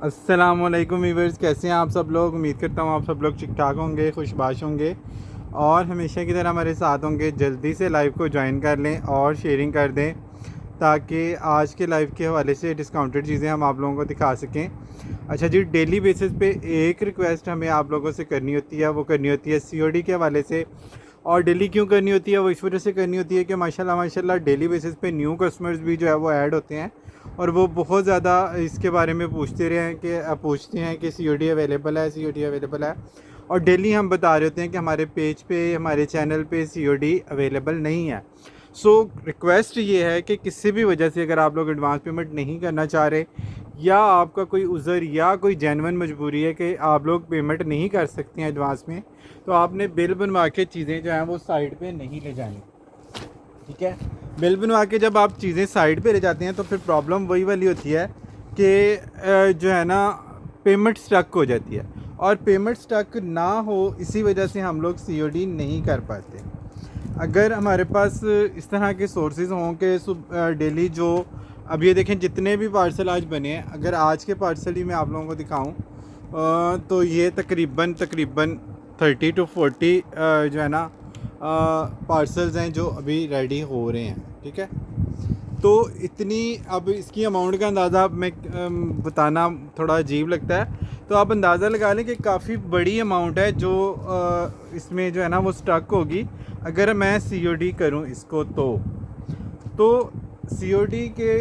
अस्सलामुअलैकुम व्यूअर्स, कैसे हैं आप सब लोग। उम्मीद करता हूँ आप सब लोग ठीक ठाक होंगे, खुशबाश होंगे और हमेशा की तरह हमारे साथ होंगे। जल्दी से लाइव को ज्वाइन कर लें और शेयरिंग कर दें ताकि आज के लाइव के हवाले से डिस्काउंटेड चीज़ें हम आप लोगों को दिखा सकें। अच्छा जी, डेली बेसिस पे एक रिक्वेस्ट हमें आप लोगों से करनी होती है, वो करनी होती है सीओडी के हवाले से। और डेली क्यों करनी होती है, वो इस वजह से करनी होती है कि माशाल्लाह माशाल्लाह डेली बेसिस पे न्यू कस्टमर्स भी जो है वो ऐड होते हैं और वो बहुत ज़्यादा इसके बारे में पूछते हैं कि सीओडी अवेलेबल है, सीओडी अवेलेबल है। और डेली हम बता रहे होते हैं कि हमारे पेज पे, हमारे चैनल पे सीओडी अवेलेबल नहीं है। सो रिक्वेस्ट ये है कि किसी भी वजह से अगर आप लोग एडवांस पेमेंट नहीं करना चाह रहे या आपका कोई उज़र या कोई जेन्युइन मजबूरी है कि आप लोग पेमेंट नहीं कर सकते हैं एडवांस में, तो आपने बिल बनवा के चीज़ें जो हैं वो साइड पे नहीं ले जानी। ठीक है, बिल बनवा के जब आप चीज़ें साइड पे ले जाते हैं तो फिर प्रॉब्लम वही वाली होती है कि जो है ना पेमेंट स्टक हो जाती है। और पेमेंट स्टक ना हो इसी वजह से हम लोग सीओडी नहीं कर पाते। अगर हमारे पास इस तरह के सोर्सेज हों कि डेली जो अब ये देखें जितने भी पार्सल आज बने हैं, अगर आज के पार्सल ही मैं आप लोगों को दिखाऊं तो ये तकरीबन 30 to 40 जो है ना पार्सल्स हैं जो अभी रेडी हो रहे हैं। ठीक है, तो इतनी अब इसकी अमाउंट का अंदाज़ा मैं बताना थोड़ा अजीब लगता है, तो आप अंदाज़ा लगा लें कि काफ़ी बड़ी अमाउंट है जो इसमें जो है ना वो स्टक होगी अगर मैं सीओडी करूं इसको। तो सीओडी के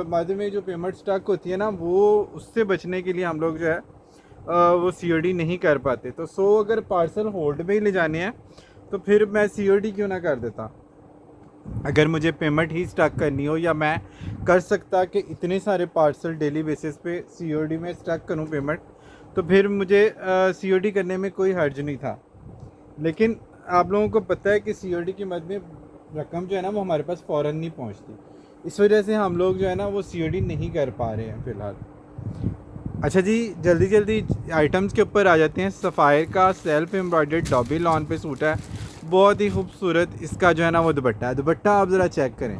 माध्यम में जो पेमेंट स्टक होती है ना, वो उससे बचने के लिए हम लोग जो है वो सीओडी नहीं कर पाते। तो अगर पार्सल होल्ड पे ही ले जाने हैं तो फिर मैं सीओडी क्यों ना कर देता। अगर मुझे पेमेंट ही स्टक करनी हो या मैं कर सकता कि इतने सारे पार्सल डेली बेसिस पे सीओडी में स्टक करूं पेमेंट, तो फिर मुझे सीओडी करने में कोई हर्ज नहीं था। लेकिन आप लोगों को पता है कि सीओडी की मद में रकम जो है ना वो हमारे पास फ़ौरन नहीं पहुंचती, इस वजह से हम लोग जो है ना वो सीओडी नहीं कर पा रहे हैं फ़िलहाल। अच्छा जी, जल्दी जल्दी आइटम्स के ऊपर आ जाते हैं। सफ़ायर का सेल्फ एम्ब्रॉयडर्ड डॉबी लॉन पे सूट है, बहुत ही खूबसूरत। इसका जो है ना वो दुपट्टा है, दुपट्टा आप ज़रा चेक करें,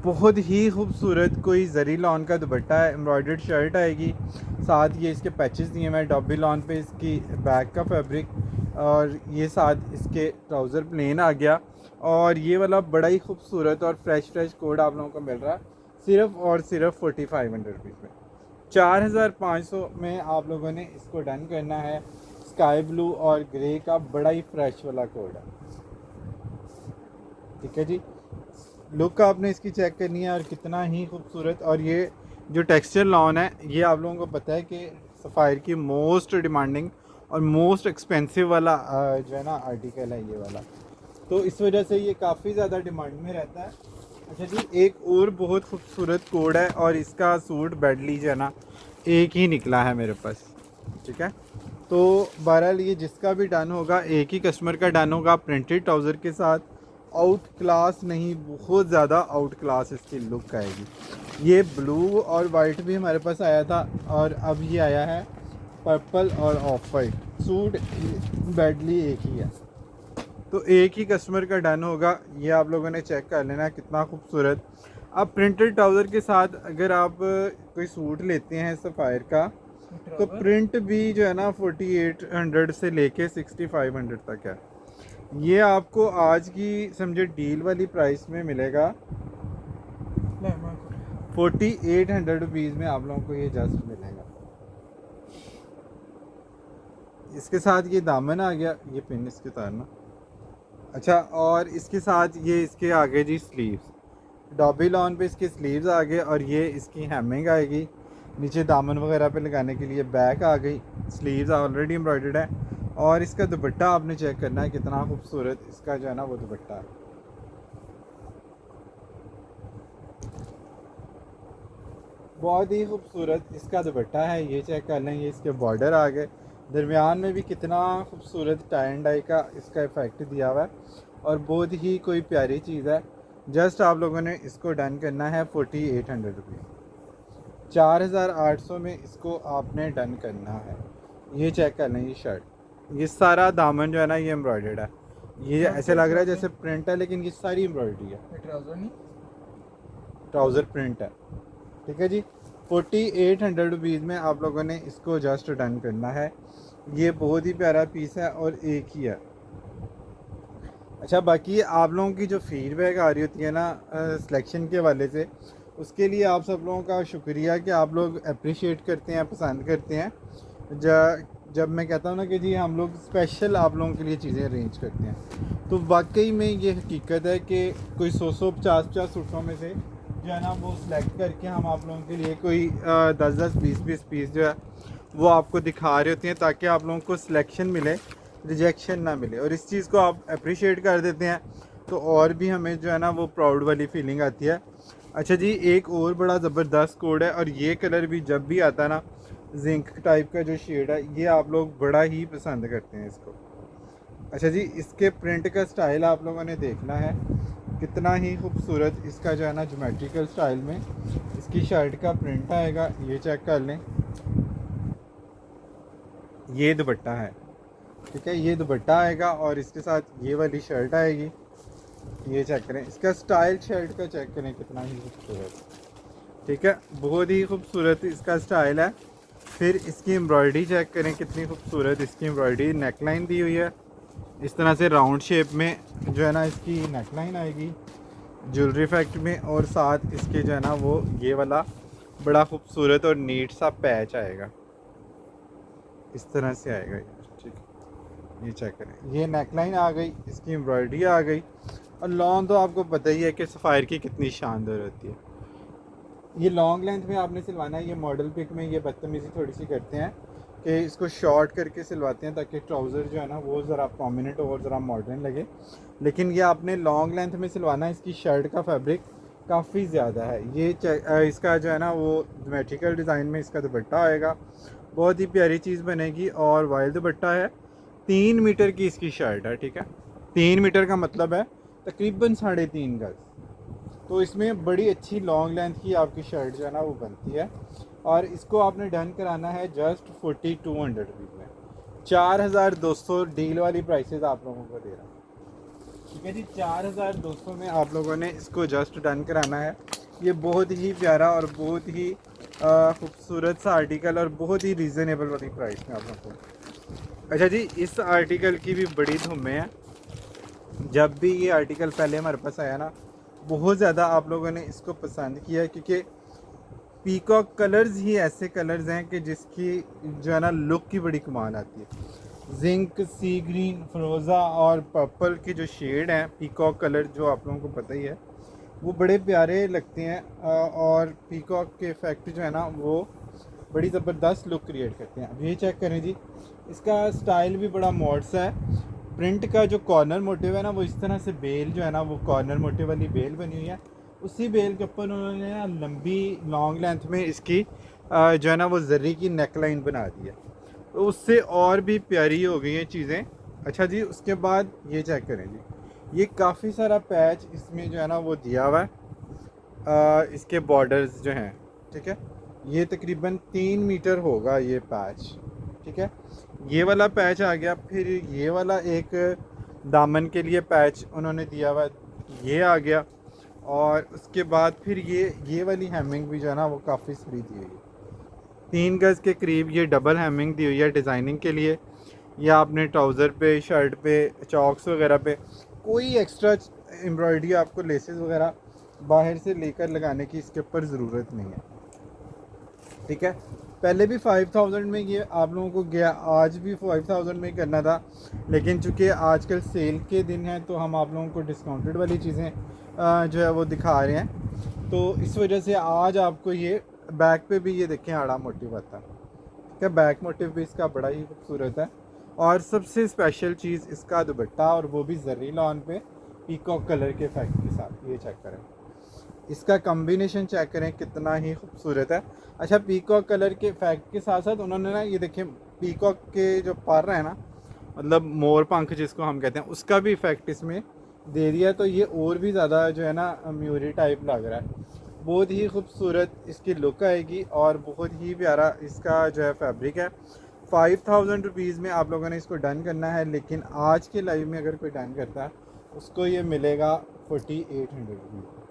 बहुत ही खूबसूरत कोई जरी लॉन का दुपट्टा है। एम्ब्रॉयडर्ड शर्ट आएगी, साथ ये इसके पैचेस दिए हुए हैं डॉबी लॉन पे, इसकी बैक का फैब्रिक और ये साथ इसके ट्राउज़र प्लेन आ गया। और ये वाला बड़ा ही खूबसूरत और फ्रेश कोड आप लोगों को मिल रहा है सिर्फ़ और सिर्फ 4500 रुपीज़ में। 4500 में आप लोगों ने इसको डन करना है। स्काई ब्लू और ग्रे का बड़ा ही फ्रेश वाला कोड है। ठीक है जी, लुक आपने इसकी चेक करनी है और कितना ही खूबसूरत। और ये जो टेक्सचर लॉन है, ये आप लोगों को पता है कि सफ़ायर की मोस्ट डिमांडिंग और मोस्ट एक्सपेंसिव वाला जो है ना आर्टिकल है ये वाला, तो इस वजह से ये काफ़ी ज़्यादा डिमांड में रहता है। अच्छा जी, एक और बहुत खूबसूरत कोड है और इसका सूट बेडली जो है ना एक ही निकला है मेरे पास। ठीक है, तो बहरहाल ये जिसका भी डन होगा, एक ही कस्टमर का डन होगा प्रिंटेड ट्राउज़र के साथ। आउट क्लास नहीं, बहुत ज़्यादा आउट क्लास इसकी लुक आएगी। ये ब्लू और वाइट भी हमारे पास आया था और अब ये आया है पर्पल और ऑफ वाइट। सूट बेडली एक ही है, तो एक ही कस्टमर का डन होगा। ये आप लोगों ने चेक कर लेना कितना खूबसूरत। अब प्रिंटेड ट्राउज़र के साथ अगर आप कोई सूट लेते हैं सफ़ायर का, तो प्रिंट भी जो है ना 4800 से लेके 6500 तक है। ये आपको आज की समझे डील वाली प्राइस में मिलेगा 4800 रुपीज़ में आप लोगों को ये जस्ट मिलेगा। इसके साथ ये दामन आ गया, ये पिन इसके उतारना। अच्छा, और इसके साथ ये इसके आगे जी स्लीव्स, डॉबी लॉन पे इसके स्लीव्स आ गए और ये इसकी हेमिंग आएगी नीचे दामन वगैरह पे लगाने के लिए। बैक आ गई, स्लीव्स ऑलरेडी एम्ब्रॉयडर्ड है। और इसका दुपट्टा आपने चेक करना है कितना खूबसूरत इसका जो है ना वो दुपट्टा है। बहुत ही खूबसूरत इसका दुपट्टा है, ये चेक कर लें। ये इसके बॉर्डर आ गए, दरमियान में भी कितना खूबसूरत टाई एंड डाई का इसका इफ़ेक्ट दिया हुआ है और बहुत ही कोई प्यारी चीज़ है। जस्ट आप लोगों ने इसको डन करना है 4800 रुपीज़, 4800 में इसको आपने डन करना है। ये चेक कर लें, ये शर्ट, ये सारा दामन जो है ना ये एम्ब्रॉयडर्ड है। ये ऐसे लग रहा है जैसे प्रिंट है, लेकिन ये सारी एम्ब्रॉयडरी है। ट्राउजर नहीं, ट्राउज़र प्रिंट है। ठीक है जी, 4800 रुपीज़ में आप लोगों ने इसको जस्ट डन करना है। ये बहुत ही प्यारा पीस है और एक ही है। अच्छा, बाकी आप लोगों की जो फीडबैक आ रही होती है ना सिलेक्शन के हवाले से, उसके लिए आप सब लोगों का शुक्रिया कि आप लोग अप्रिशिएट करते हैं, पसंद करते हैं। जब मैं कहता हूँ ना कि जी हम लोग स्पेशल आप लोगों के लिए चीज़ें अरेंज करते हैं, तो वाकई में ये हकीकत है कि कोई 100 50 सूटों में से जो है ना वो सिलेक्ट करके हम आप लोगों के लिए कोई 10 20 पीस जो है वो आपको दिखा रहे होते हैं, ताकि आप लोगों को सिलेक्शन मिले, रिजेक्शन ना मिले। और इस चीज़ को आप अप्रिशिएट कर देते हैं तो और भी हमें जो है ना वो प्राउड वाली फीलिंग आती है। अच्छा जी, एक और बड़ा ज़बरदस्त कोड है, और ये कलर भी जब भी आता है ना, जिंक टाइप का जो शेड है, ये आप लोग बड़ा ही पसंद करते हैं इसको। अच्छा जी, इसके प्रिंट का स्टाइल आप लोगों ने देखना है, कितना ही खूबसूरत इसका जो है ना ज्योमेट्रिकल स्टाइल में इसकी शर्ट का प्रिंट आएगा। ये चेक कर लें, ये दुपट्टा है, ठीक है, ये दुपट्टा आएगा और इसके साथ ये वाली शर्ट आएगी। ये चेक करें, इसका स्टाइल शर्ट का चेक करें कितना ही खूबसूरत, ठीक है, बहुत ही खूबसूरत इसका स्टाइल है। फिर इसकी एम्ब्रॉयडरी चेक करें कितनी खूबसूरत इसकी एम्ब्रॉयडरी, नेकलाइन दी हुई है इस तरह से राउंड शेप में जो है ना इसकी नेकलाइन आएगी ज्वेलरी इफेक्ट में, और साथ इसके जो है ना वो ये वाला बड़ा खूबसूरत और नीट सा पैच आएगा, इस तरह से आएगा ये, ठीक है। ये चेक करें, ये नेकलाइन आ गई, इसकी एम्ब्रॉयडरी आ गई, और लॉन्ग तो आपको पता ही है कि सफ़ायर की कितनी शानदार होती है। ये लॉन्ग लेंथ में आपने सिलवाना है। ये मॉडल पिक में ये बदतमीज़ी थोड़ी सी करते हैं कि इसको शॉर्ट करके सिलवाते हैं ताकि ट्राउज़र जो है ना वो ज़रा प्रोमिनेंट और ज़रा मॉडर्न लगे, लेकिन ये आपने लॉन्ग लेंथ में सिलवाना है। इसकी शर्ट का फैब्रिक काफ़ी ज़्यादा है। ये इसका जो है ना वो ज्योमेट्रिकल डिज़ाइन में इसका दुपट्टा आएगा, बहुत ही प्यारी चीज़ बनेगी, और वाइल्ड दुपट्टा है। 3 मीटर की इसकी शर्ट है, ठीक है, 3 मीटर का मतलब है तकरीबन 3.5 गज। तो इसमें बड़ी अच्छी लॉन्ग लेंथ की आपकी शर्ट जो है ना वो बनती है, और इसको आपने डन कराना है जस्ट 4200 रुपीज़ में। 4200 डील वाली प्राइसेस आप लोगों को दे रहा हूँ, ठीक है जी। 4200 में आप लोगों ने इसको जस्ट डन कराना है। ये बहुत ही प्यारा और बहुत ही खूबसूरत सा आर्टिकल, और बहुत ही रीज़नेबल वाली प्राइस में आप लोगों को। अच्छा जी, इस आर्टिकल की भी बड़ी धूम है। जब भी ये आर्टिकल पहले हमारे पास आया ना, बहुत ज़्यादा आप लोगों ने इसको पसंद किया, क्योंकि पीकॉक कलर्स ही ऐसे कलर्स हैं कि जिसकी जो है ना लुक की बड़ी कमाल आती है। जिंक, सी ग्रीन, फ्रोज़ा और पर्पल के जो शेड हैं पीकॉक कलर, जो आप लोगों को पता ही है, वो बड़े प्यारे लगते हैं, और पीकॉक के इफेक्ट जो है ना वो बड़ी ज़बरदस्त लुक क्रिएट करते हैं। अब ये चेक करें जी, इसका स्टाइल भी बड़ा मॉड्स है। प्रिंट का जो कॉर्नर मोटिव है ना वो इस तरह से बेल जो है ना वो कॉर्नर मोटिव वाली बेल बनी हुई है। उसी बेल के ऊपर उन्होंने ना लंबी लॉन्ग लेंथ में इसकी जो है ना वो जरी की नेकलाइन बना दी है, तो उससे और भी प्यारी हो गई हैं चीज़ें। अच्छा जी, उसके बाद ये चेक करें जी, ये काफ़ी सारा पैच इसमें जो है ना वो दिया हुआ है। इसके बॉर्डर्स जो हैं, ठीक है, ये तकरीबन 3 मीटर होगा ये पैच, ठीक है। ये वाला पैच आ गया, फिर ये वाला एक दामन के लिए पैच उन्होंने दिया हुआ, ये आ गया, और उसके बाद फिर ये वाली हैमिंग भी जो है ना वो काफ़ी सही दी हुई है। 3 गज़ के करीब ये डबल हैमिंग दी हुई है डिज़ाइनिंग के लिए। या आपने ट्राउज़र पे, शर्ट पे, चॉक्स वगैरह पे कोई एक्स्ट्रा एम्ब्रॉयडरी, आपको लेसेस वगैरह बाहर से लेकर लगाने की इसके ऊपर ज़रूरत नहीं है, ठीक है। पहले भी 5000 में ये आप लोगों को गया, आज भी 5000 में करना था, लेकिन चूँकि आजकल सेल के दिन हैं तो हम आप लोगों को डिस्काउंटेड वाली चीज़ें जो है वो दिखा रहे हैं, तो इस वजह से आज आपको ये बैक पे भी ये देखें आड़ा मोटिव आता है, ठीक है, बैक मोटिव भी इसका बड़ा ही खूबसूरत है। और सबसे स्पेशल चीज़ इसका दुपट्टा, और वो भी जरी लॉन पे पीकॉक कलर के इफेक्ट के साथ। ये चेक करें, इसका कम्बिनेशन चेक करें कितना ही खूबसूरत है। अच्छा, पीकॉक कलर के इफेक्ट के साथ साथ उन्होंने ना ये देखें पीकॉक के जो पर है ना, मतलब मोर पंख जिसको हम कहते हैं, उसका भी इफेक्ट इसमें दे दिया, तो ये और भी ज़्यादा जो है ना म्यूरी टाइप लग रहा है। बहुत ही खूबसूरत इसकी लुक आएगी, और बहुत ही प्यारा इसका जो है फैब्रिक है। 5000 रुपीज़ में आप लोगों ने इसको डन करना है, लेकिन आज के लाइव में अगर कोई डन करता है उसको ये मिलेगा 4800 रुपीज़।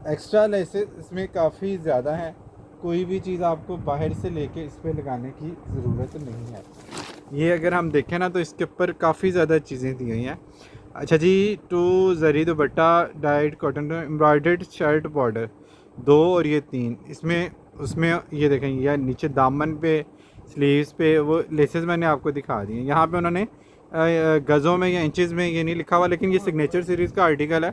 एक्स्ट्रा लेसेस इसमें काफ़ी ज़्यादा हैं, कोई भी चीज़ आपको बाहर से लेके इस पर लगाने की ज़रूरत नहीं है। ये अगर हम देखें ना तो इसके ऊपर काफ़ी ज़्यादा चीज़ें दी हुई हैं। अच्छा जी, two zari dupatta dyed cotton embroidered shirt border 2 और ये 3 इसमें उसमें ये देखें, यह नीचे दामन पे स्लीव्स पे वो लेसेस मैंने आपको दिखा दी हैं। यहाँ पे उन्होंने गज़ों में या इंचज़ में ये नहीं लिखा हुआ, लेकिन ये सिग्नेचर सीरीज़ का आर्टिकल है,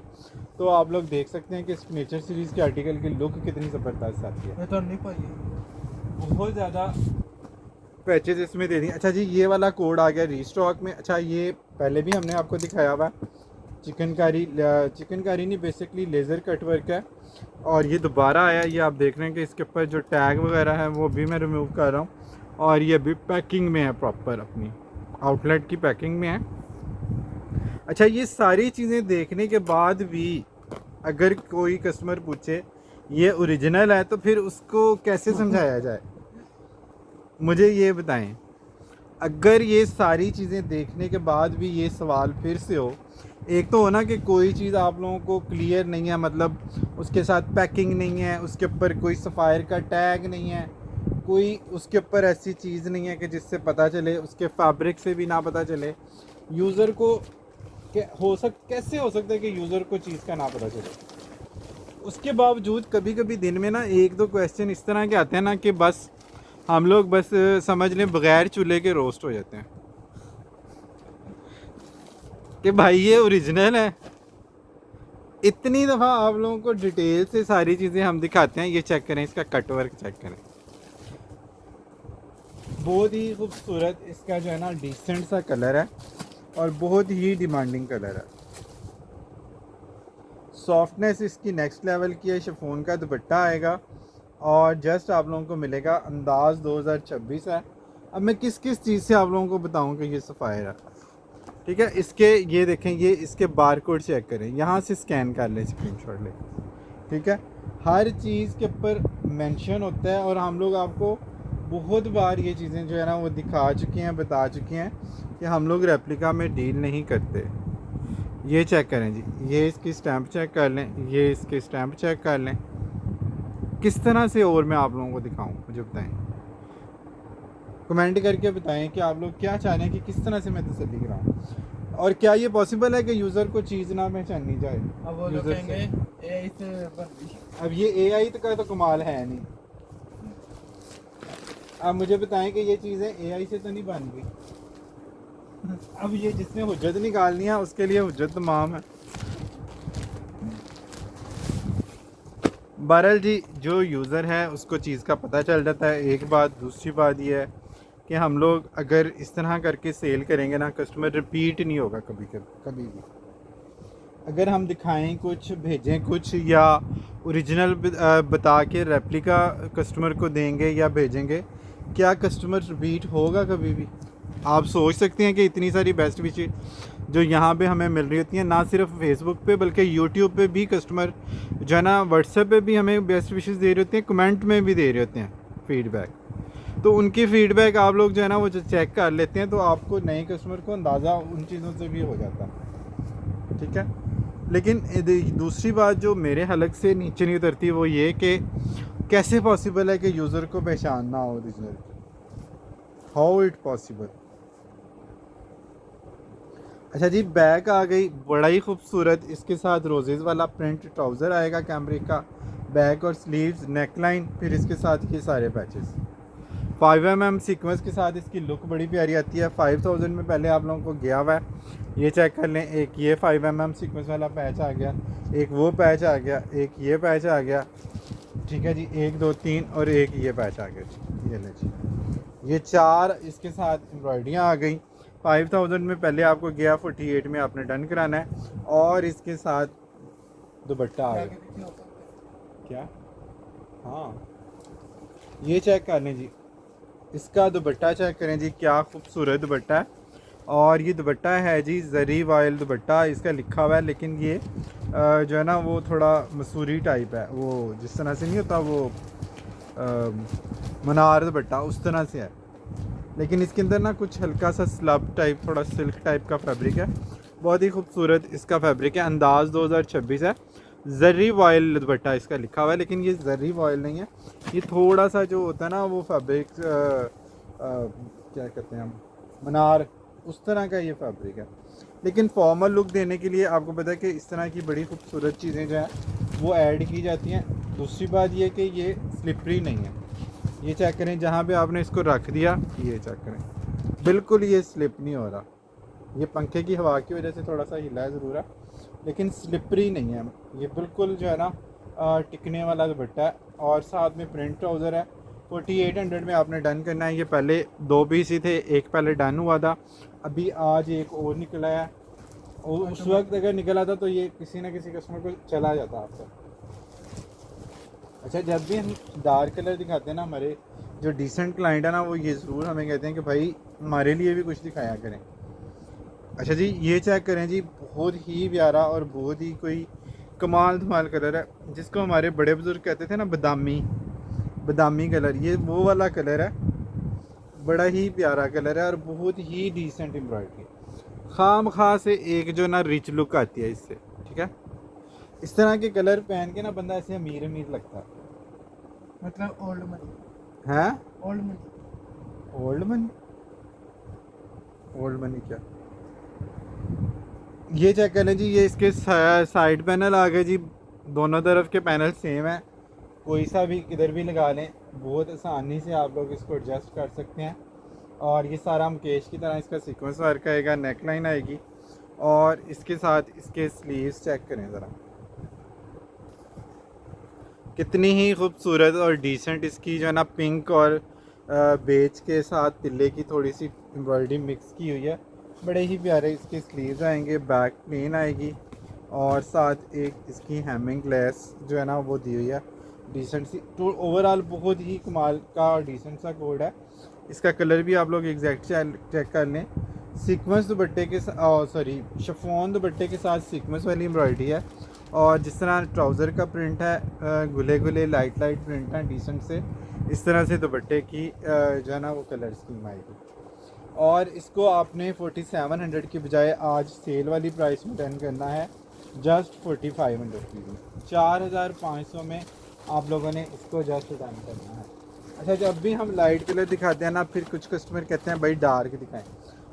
तो आप लोग देख सकते हैं कि सिग्नेचर सीरीज़ के आर्टिकल की लुक कितनी ज़बरदस्त आती है। तो नहीं पाई बहुत ज़्यादा पैचेज इसमें दे दिए। अच्छा जी, ये वाला कोड आ गया रीस्टॉक में। अच्छा, ये पहले भी हमने आपको दिखाया हुआ चिकनकारी नहीं, बेसिकली लेज़र कट वर्क है, और ये दोबारा आया। ये आप देख रहे हैं कि इसके ऊपर जो टैग वगैरह है वो भी मैं रिमूव कर रहा हूँ, और ये भी पैकिंग में है, प्रॉपर अपनी आउटलेट की पैकिंग में है। अच्छा, ये सारी चीज़ें देखने के बाद भी अगर कोई कस्टमर पूछे ये ओरिजिनल है तो फिर उसको कैसे समझाया जाए, मुझे ये बताएं। अगर ये सारी चीज़ें देखने के बाद भी ये सवाल फिर से हो, एक तो हो ना कि कोई चीज़ आप लोगों को क्लियर नहीं है, मतलब उसके साथ पैकिंग नहीं है, उसके ऊपर कोई सफ़ायर का टैग नहीं है, कोई उसके ऊपर ऐसी चीज़ नहीं है कि जिससे पता चले, उसके फैब्रिक से भी ना पता चले यूज़र को। कैसे हो सकता है कि यूज़र को चीज़ का ना पता चले। उसके बावजूद कभी कभी दिन में ना 1-2 क्वेश्चन इस तरह के आते हैं ना कि बस हम लोग बस समझ लें बग़ैर चूल्हे के रोस्ट हो जाते हैं कि भाई ये ओरिजिनल है। इतनी दफ़ा आप लोगों को डिटेल से सारी चीज़ें हम दिखाते हैं। ये चेक करें, इसका कट वर्क चेक करें, बहुत ही खूबसूरत इसका जो है ना डिसेंट सा कलर है, और बहुत ही डिमांडिंग कलर है। सॉफ्टनेस इसकी नेक्स्ट लेवल की है। शिफॉन का दुपट्टा आएगा, और जस्ट आप लोगों को मिलेगा। अंदाज़ 2026 है। अब मैं किस किस चीज़ से आप लोगों को बताऊं कि ये सफ़ायर है, ठीक है। इसके ये देखें, ये इसके बार कोड चेक करें, यहाँ से स्कैन कर लें, स्क्रीनशॉट लें, ठीक है। हर चीज़ के ऊपर मेंशन होता है, और हम लोग आपको बहुत बार ये चीज़ें जो है ना वो दिखा चुके हैं, बता चुके हैं कि हम लोग रेप्लिका में डील नहीं करते। ये चेक करें जी, ये इसकी स्टैंप चेक कर लें, ये इसके स्टैंप चेक कर लें। किस तरह से और मैं आप लोगों को दिखाऊं, मुझे बताएं, कमेंट करके बताएं कि आप लोग क्या चाह रहे हैं कि किस तरह से मैं तसल्ली कराऊं, और क्या ये पॉसिबल है कि यूज़र को चीज़ ना पहचाननी जाए। अब वो लोग कहेंगे AI से बन गई। अब ये AI का तो कमाल है नहीं। अब मुझे बताएं कि ये चीज़ें AI से तो नहीं बन गई। अब ये जिसने हुज्जत निकालनी है उसके लिए हुज्जत तमाम है। बहरहाल जी, जो यूज़र है उसको चीज़ का पता चल जाता है, एक बात। दूसरी बात ये है कि हम लोग अगर इस तरह करके सेल करेंगे ना, कस्टमर रिपीट नहीं होगा कभी भी। अगर हम दिखाएं कुछ, भेजें कुछ, या ओरिजिनल बता के रेप्लिका कस्टमर को देंगे या भेजेंगे, क्या कस्टमर रिपीट होगा कभी भी? आप सोच सकते हैं कि इतनी सारी बेस्ट विशेस जो यहाँ पे हमें मिल रही होती हैं, ना सिर्फ फेसबुक पे बल्कि यूट्यूब पे भी कस्टमर जो है ना, व्हाट्सएप पे भी हमें बेस्ट विशेस दे रहे होते हैं, कमेंट में भी दे रहे होते हैं फीडबैक। तो उनकी फ़ीडबैक आप लोग जो है ना वो जो चेक कर लेते हैं, तो आपको नए कस्टमर को अंदाज़ा उन चीज़ों से भी हो जाता है, ठीक है। लेकिन दूसरी बात जो मेरे हलक से नीचे नहीं उतरती वो ये कि कैसे पॉसिबल है कि यूज़र को पहचानना हो ओरिजिनल, हाउ इट पॉसिबल। अच्छा जी, बैग आ गई, बड़ा ही खूबसूरत। इसके साथ रोजेज़ वाला प्रिंट ट्राउज़र आएगा कैमरिक का, बैक और स्लीव्स, नेकलाइन, फिर इसके साथ ये सारे पैचेस। 5mm सीक्वेंस के साथ इसकी लुक बड़ी प्यारी आती है। 5000 में पहले आप लोगों को गया हुआ है, ये चेक कर लें। एक ये 5mm सीक्वेंस वाला पैच आ गया, एक वो पैच आ गया, एक ये पैच आ गया, ठीक है जी। 1 2 3 और एक ये पैच आ गया जी, ये ले जी। ये 4 इसके साथ एम्ब्रॉयडरियाँ आ गई। 5000 में पहले आपको गया, 48 में आपने डन कराना है, और इसके साथ दुपट्टा आ गया। क्या? हाँ, ये चेक कर लें जी, इसका दुपट्टा चेक करें जी, क्या खूबसूरत दुपट्टा है। और ये दुपट्टा है जी जरी वाइल दुपट्टा, इसका लिखा हुआ है, लेकिन ये जो है ना वो थोड़ा मसूरी टाइप है, वो जिस तरह से नहीं होता वो मनार दुपट्टा, उस तरह से है। लेकिन इसके अंदर ना कुछ हल्का सा स्लब टाइप, थोड़ा सिल्क टाइप का फैब्रिक है। बहुत ही खूबसूरत इसका फैब्रिक है। अंदाज़ 2026 है। जर्री वॉयल दुपट्टा इसका लिखा हुआ है, लेकिन ये जर्री वॉयल नहीं है। ये थोड़ा सा जो होता है ना वो फैब्रिक क्या कहते हैं हम, मनार, उस तरह का ये फैब्रिक है। लेकिन फॉर्मल लुक देने के लिए आपको पता है कि इस तरह की बड़ी खूबसूरत चीज़ें जो हैं वो ऐड की जाती हैं। दूसरी बात ये कि ये स्लिपरी नहीं है। ये चेक करें, जहाँ पे आपने इसको रख दिया, ये चेक करें, बिल्कुल ये स्लिप नहीं हो रहा। ये पंखे की हवा की वजह से थोड़ा सा हिला है ज़रूर है, लेकिन स्लिपरी नहीं है। ये बिल्कुल जो है ना टिकने वाला दुपट्टा है। और साथ में प्रिंट ट्राउज़र है। 4800 में आपने डन करना है। ये पहले 2 पीस ही थे, एक पहले डन हुआ था, अभी आज एक और निकला है। और उस वक्त अगर निकला था तो ये किसी ना किसी कस्टमर को चला जाता आपका। अच्छा, जब भी हम डार्क कलर दिखाते हैं ना, हमारे जो डिसेंट क्लाइंट है ना, वो ये ज़रूर हमें कहते हैं कि भाई हमारे लिए भी कुछ दिखाया करें। अच्छा जी, ये चेक करें जी, बहुत ही प्यारा और बहुत ही कोई कमाल धमाल कलर है, जिसको हमारे बड़े बुजुर्ग कहते थे ना बादामी कलर। ये वो वाला कलर है, बड़ा ही प्यारा कलर है और बहुत ही डिसेंट एम्ब्रॉयडरी। खाम खा से एक जो ना रिच लुक आती है इससे, ठीक है। इस तरह के कलर पहन के ना बंदा ऐसे अमीर अमीर लगता है। मतलब ओल्ड मनी हैं? Old money old money? Old money क्या? ये चेक कर लें जी, ये इसके साइड पैनल आ गए जी। दोनों तरफ के पैनल सेम है, कोई सा भी किधर भी लगा लें, बहुत आसानी से आप लोग इसको एडजस्ट कर सकते हैं। और ये सारा मुकेश की तरह इसका सीक्वेंस वर्क आएगा, नेक लाइन आएगी और इसके साथ इसके स्लीव्स चेक करें ज़रा, कितनी ही खूबसूरत और डिसेंट इसकी जो है ना पिंक और बेज के साथ तिल्ले की थोड़ी सी एम्ब्रॉयडरी मिक्स की हुई है। बड़े ही प्यारे इसके स्लीव्स आएंगे, बैक प्लेन आएगी और साथ एक इसकी हैमिंग लेस जो है ना वो दी हुई है डिसेंट सी। तो ओवरऑल बहुत ही कमाल का और डिसेंट सा कोड है। इसका कलर भी आप लोग एग्जैक्ट चेक कर लें। सीक्वेंस दुपट्टे के शिफॉन दुपट्टे के साथ सीक्वेंस वाली एम्ब्रॉयडरी है। और जिस तरह ट्राउज़र का प्रिंट है, गुले गुले लाइट प्रिंट है डिसेंट से, इस तरह से दुपट्टे की जो है ना वो कलर स्कीम आएगी। और इसको आपने 4700 की बजाय आज सेल वाली प्राइस में डन करना है, जस्ट 4500 की, 4500 में आप लोगों ने इसको जस्ट डन करना है। अच्छा, जब भी हम लाइट कलर दिखाते हैं ना, फिर कुछ कस्टमर कहते हैं भाई डार्क दिखाएं,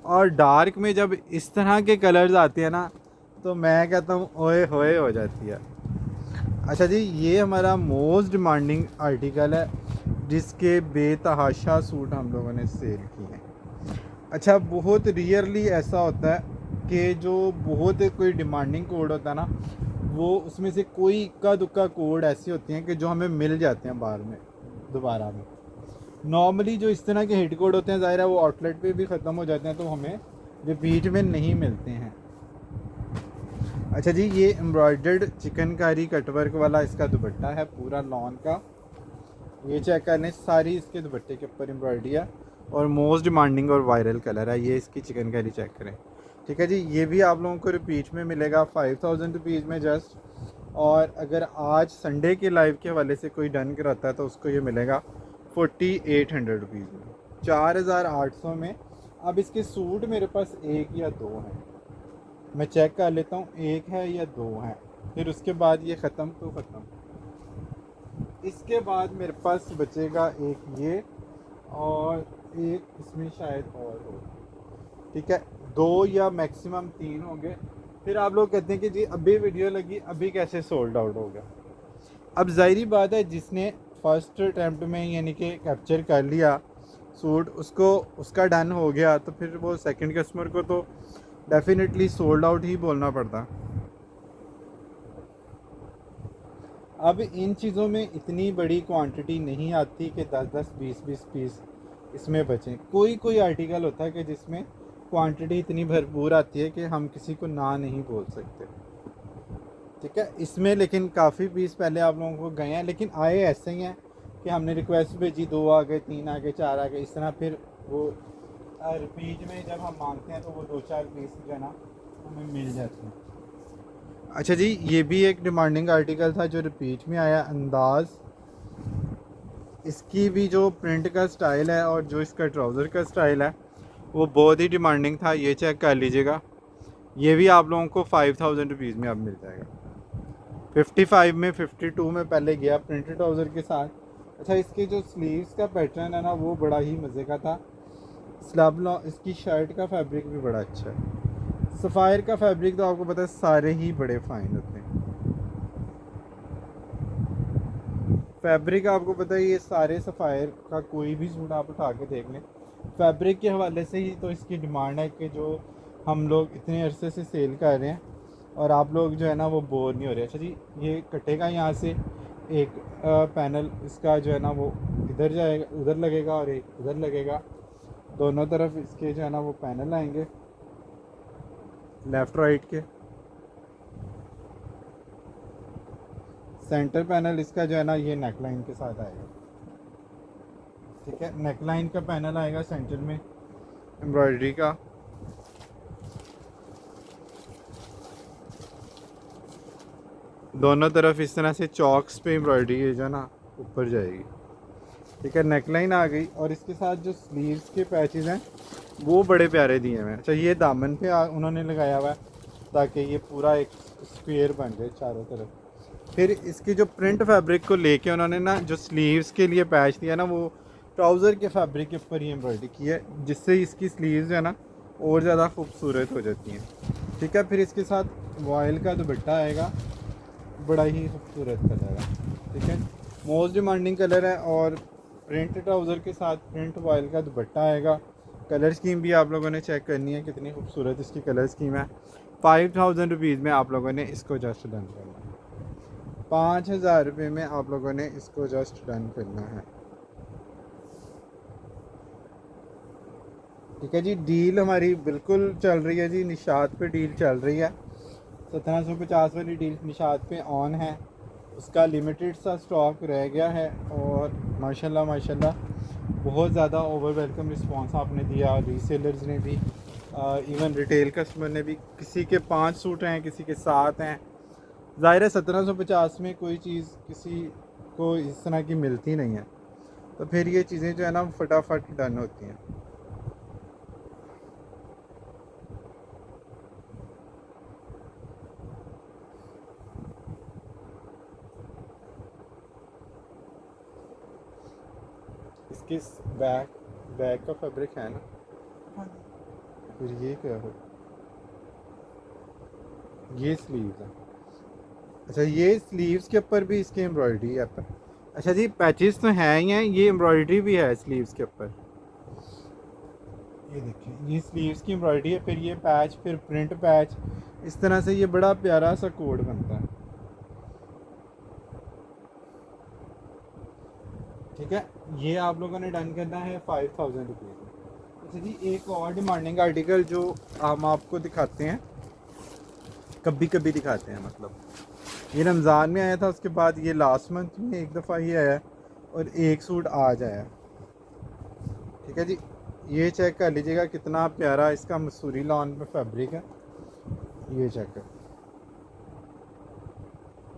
और डार्क में जब इस तरह के कलर्स आते हैं ना, तो मैं कहता हूँ ओए होए हो जाती है। अच्छा जी, ये हमारा मोस्ट डिमांडिंग आर्टिकल है, जिसके बेतहाशा सूट हम लोगों ने सेल किए हैं। अच्छा, बहुत रियरली ऐसा होता है कि जो बहुत कोई डिमांडिंग कोड होता है ना, वो उसमें से कोई इक्का दुक्का कोड ऐसे होते हैं कि जो हमें मिल जाते हैं बाद में दोबारा में। नॉर्मली जो इस तरह के हिट कोड होते हैं, ज़ाहिर है वो आउटलेट पे भी ख़त्म हो जाते हैं, तो हमें रिपीट में नहीं मिलते हैं। अच्छा जी, ये एम्ब्रॉयडर्ड चिकनकारी कटवर्क वाला इसका दुपट्टा है, पूरा लॉन का। ये चेक कर लें, सारी इसके दुपट्टे के ऊपर एम्ब्रॉयडरी है और मोस्ट डिमांडिंग और वायरल कलर है। ये इसकी चिकनकारी चेक करें, ठीक है जी। ये भी आप लोगों को रिपीट में मिलेगा 5000 रुपीज़ में जस्ट। और अगर आज संडे के लाइव के हवाले से कोई डन कराता है तो उसको ये मिलेगा 4800 रुपीज़ में, 4800 में। अब इसके सूट मेरे पास एक या दो हैं, मैं चेक कर लेता हूँ एक है या दो हैं, फिर उसके बाद ये ख़त्म तो ख़त्म। इसके बाद मेरे पास बचेगा एक ये और एक इसमें शायद और हो, ठीक है, 2 या मैक्सिमम 3 होंगे। फिर आप लोग कहते हैं कि जी अभी वीडियो लगी, अभी कैसे सोल्ड आउट हो गया। अब ज़ाहिरी बात है, जिसने फर्स्ट अटैम्प्ट में यानी कि कैप्चर कर लिया सूट, उसको उसका डन हो गया, तो फिर वो सेकंड कस्टमर को तो डेफिनेटली सोल्ड आउट ही बोलना पड़ता। अब इन चीज़ों में इतनी बड़ी क्वांटिटी नहीं आती कि 10-10 20-20 पीस इसमें बचें। कोई आर्टिकल होता है कि जिसमें क्वांटिटी इतनी भरपूर आती है कि हम किसी को ना नहीं बोल सकते, ठीक है। इसमें लेकिन काफ़ी पीस पहले आप लोगों को गए हैं, लेकिन आए ऐसे ही हैं कि हमने रिक्वेस्ट भेजी, 2 आ गए, 3 आ गए, 4 आ गए, इस तरह। फिर वो रिपीट में जब हम मांगते हैं तो वो 2-4 पीस जो है ना हमें मिल जाते हैं। अच्छा जी, ये भी एक डिमांडिंग आर्टिकल था जो रिपीट में आया। अंदाज़ इसकी भी जो प्रिंट का स्टाइल है और जो इसका ट्राउज़र का स्टाइल है वो बहुत ही डिमांडिंग था। ये चेक कर लीजिएगा, ये भी आप लोगों को 5000 रुपीज़ में अब मिल जाएगा। 55 में 52 में पहले गया प्रिंटेड ट्राउज़र के साथ। अच्छा, इसके जो स्लीव्स का पैटर्न है ना वो बड़ा ही मज़े का था। इसकी शर्ट का फैब्रिक भी बड़ा अच्छा है। सफ़ायर का फैब्रिक तो आपको पता है सारे ही बड़े फ़ाइन होते हैं। फैब्रिक आपको पता है ये सारे सफ़ायर का कोई भी सूट आप उठा के देख लें, फैब्रिक के हवाले से ही तो इसकी डिमांड है कि जो हम लोग इतने अरसे से सेल कर रहे हैं और आप लोग जो है ना वो बोर नहीं हो रहे। अच्छा जी, ये कटेगा यहाँ से एक पैनल इसका जो है ना वो इधर जाएगा, उधर लगेगा और एक उधर लगेगा। दोनों तरफ इसके जो है ना वो पैनल आएंगे लेफ़्ट राइट के। सेंटर पैनल इसका जो है ना ये नेकलाइन के साथ आएगा। ठीक है, नेकलाइन का पैनल आएगा सेंटर में एम्ब्रॉयडरी का। दोनों तरफ इस तरह से चॉक्स पे एम्ब्रॉयडरी जो है ना ऊपर जाएगी। ठीक है, नेकलाइन आ गई और इसके साथ जो स्लीव्स के पैचेस हैं वो बड़े प्यारे दिए हुए हैं। अच्छा, ये दामन पे उन्होंने लगाया हुआ है ताकि ये पूरा एक स्क्वायर बन जाए चारों तरफ। फिर इसकी जो प्रिंट फैब्रिक को लेके उन्होंने ना जो स्लीव्स के लिए पैच दिया ना वो ट्राउज़र के फैब्रिक के ऊपर ही एम्ब्रॉयडरी की है, जिससे इसकी स्लीव्स जो है ना और ज़्यादा खूबसूरत हो जाती हैं। ठीक है, फिर इसके साथ वॉयल का दुपट्टा आएगा, बड़ा ही खूबसूरत कलर है। ठीक है, मोस्ट डिमांडिंग कलर है और प्रिंट ट्राउज़र के साथ प्रिंट वॉयल का दुपट्टा आएगा। कलर स्कीम भी आप लोगों ने चेक करनी है कितनी खूबसूरत इसकी कलर स्कीम है। 5000 रुपीज़ में आप लोगों ने इसको जस्ट डन करना है। 5000 रुपये में आप लोगों ने इसको जस्ट डन करना है। ठीक है जी, डील हमारी बिल्कुल चल रही है जी, निशात पे डील चल रही है। 1750 वाली डील निशात पे ऑन है, उसका लिमिटेड सा स्टॉक रह गया है और माशाल्लाह माशाल्लाह बहुत ज़्यादा ओवर वेलकम रिस्पांस आपने दिया। रीसेलर्स ने भी, इवन रिटेल कस्टमर ने भी, किसी के 5 सूट हैं, किसी के 7 हैं। ज़ाहिर है 1750 में कोई चीज़ किसी को इस तरह की मिलती नहीं है, तो फिर ये चीज़ें जो है ना फटाफट डन होती हैं। इसके बैक का फैब्रिक है ना, हाँ जी। फिर ये क्या है, ये स्लीव्स है। अच्छा, ये स्लीव्स के ऊपर भी इसकी एम्ब्रॉयडरी है पर। अच्छा जी, पैचेस तो हैं ही हैं, ये एम्ब्रॉयडरी भी है स्लीव्स के ऊपर। ये देखिए, ये स्लीव्स की एम्ब्रॉयडरी है, फिर ये पैच, फिर प्रिंट पैच, इस तरह से ये बड़ा प्यारा सा कोड बनता है। ठीक है, ये आप लोगों ने डन करना है 5000 रुपीज़। अच्छा जी, एक और डिमांडिंग आर्टिकल जो हम आपको दिखाते हैं, कभी कभी दिखाते हैं, मतलब ये रमज़ान में आया था, उसके बाद ये लास्ट मंथ में एक दफ़ा ये आया और एक सूट आज आया। ठीक है जी, ये चेक कर लीजिएगा कितना प्यारा इसका मसूरी लॉन पे फैब्रिक है। ये चेक कर,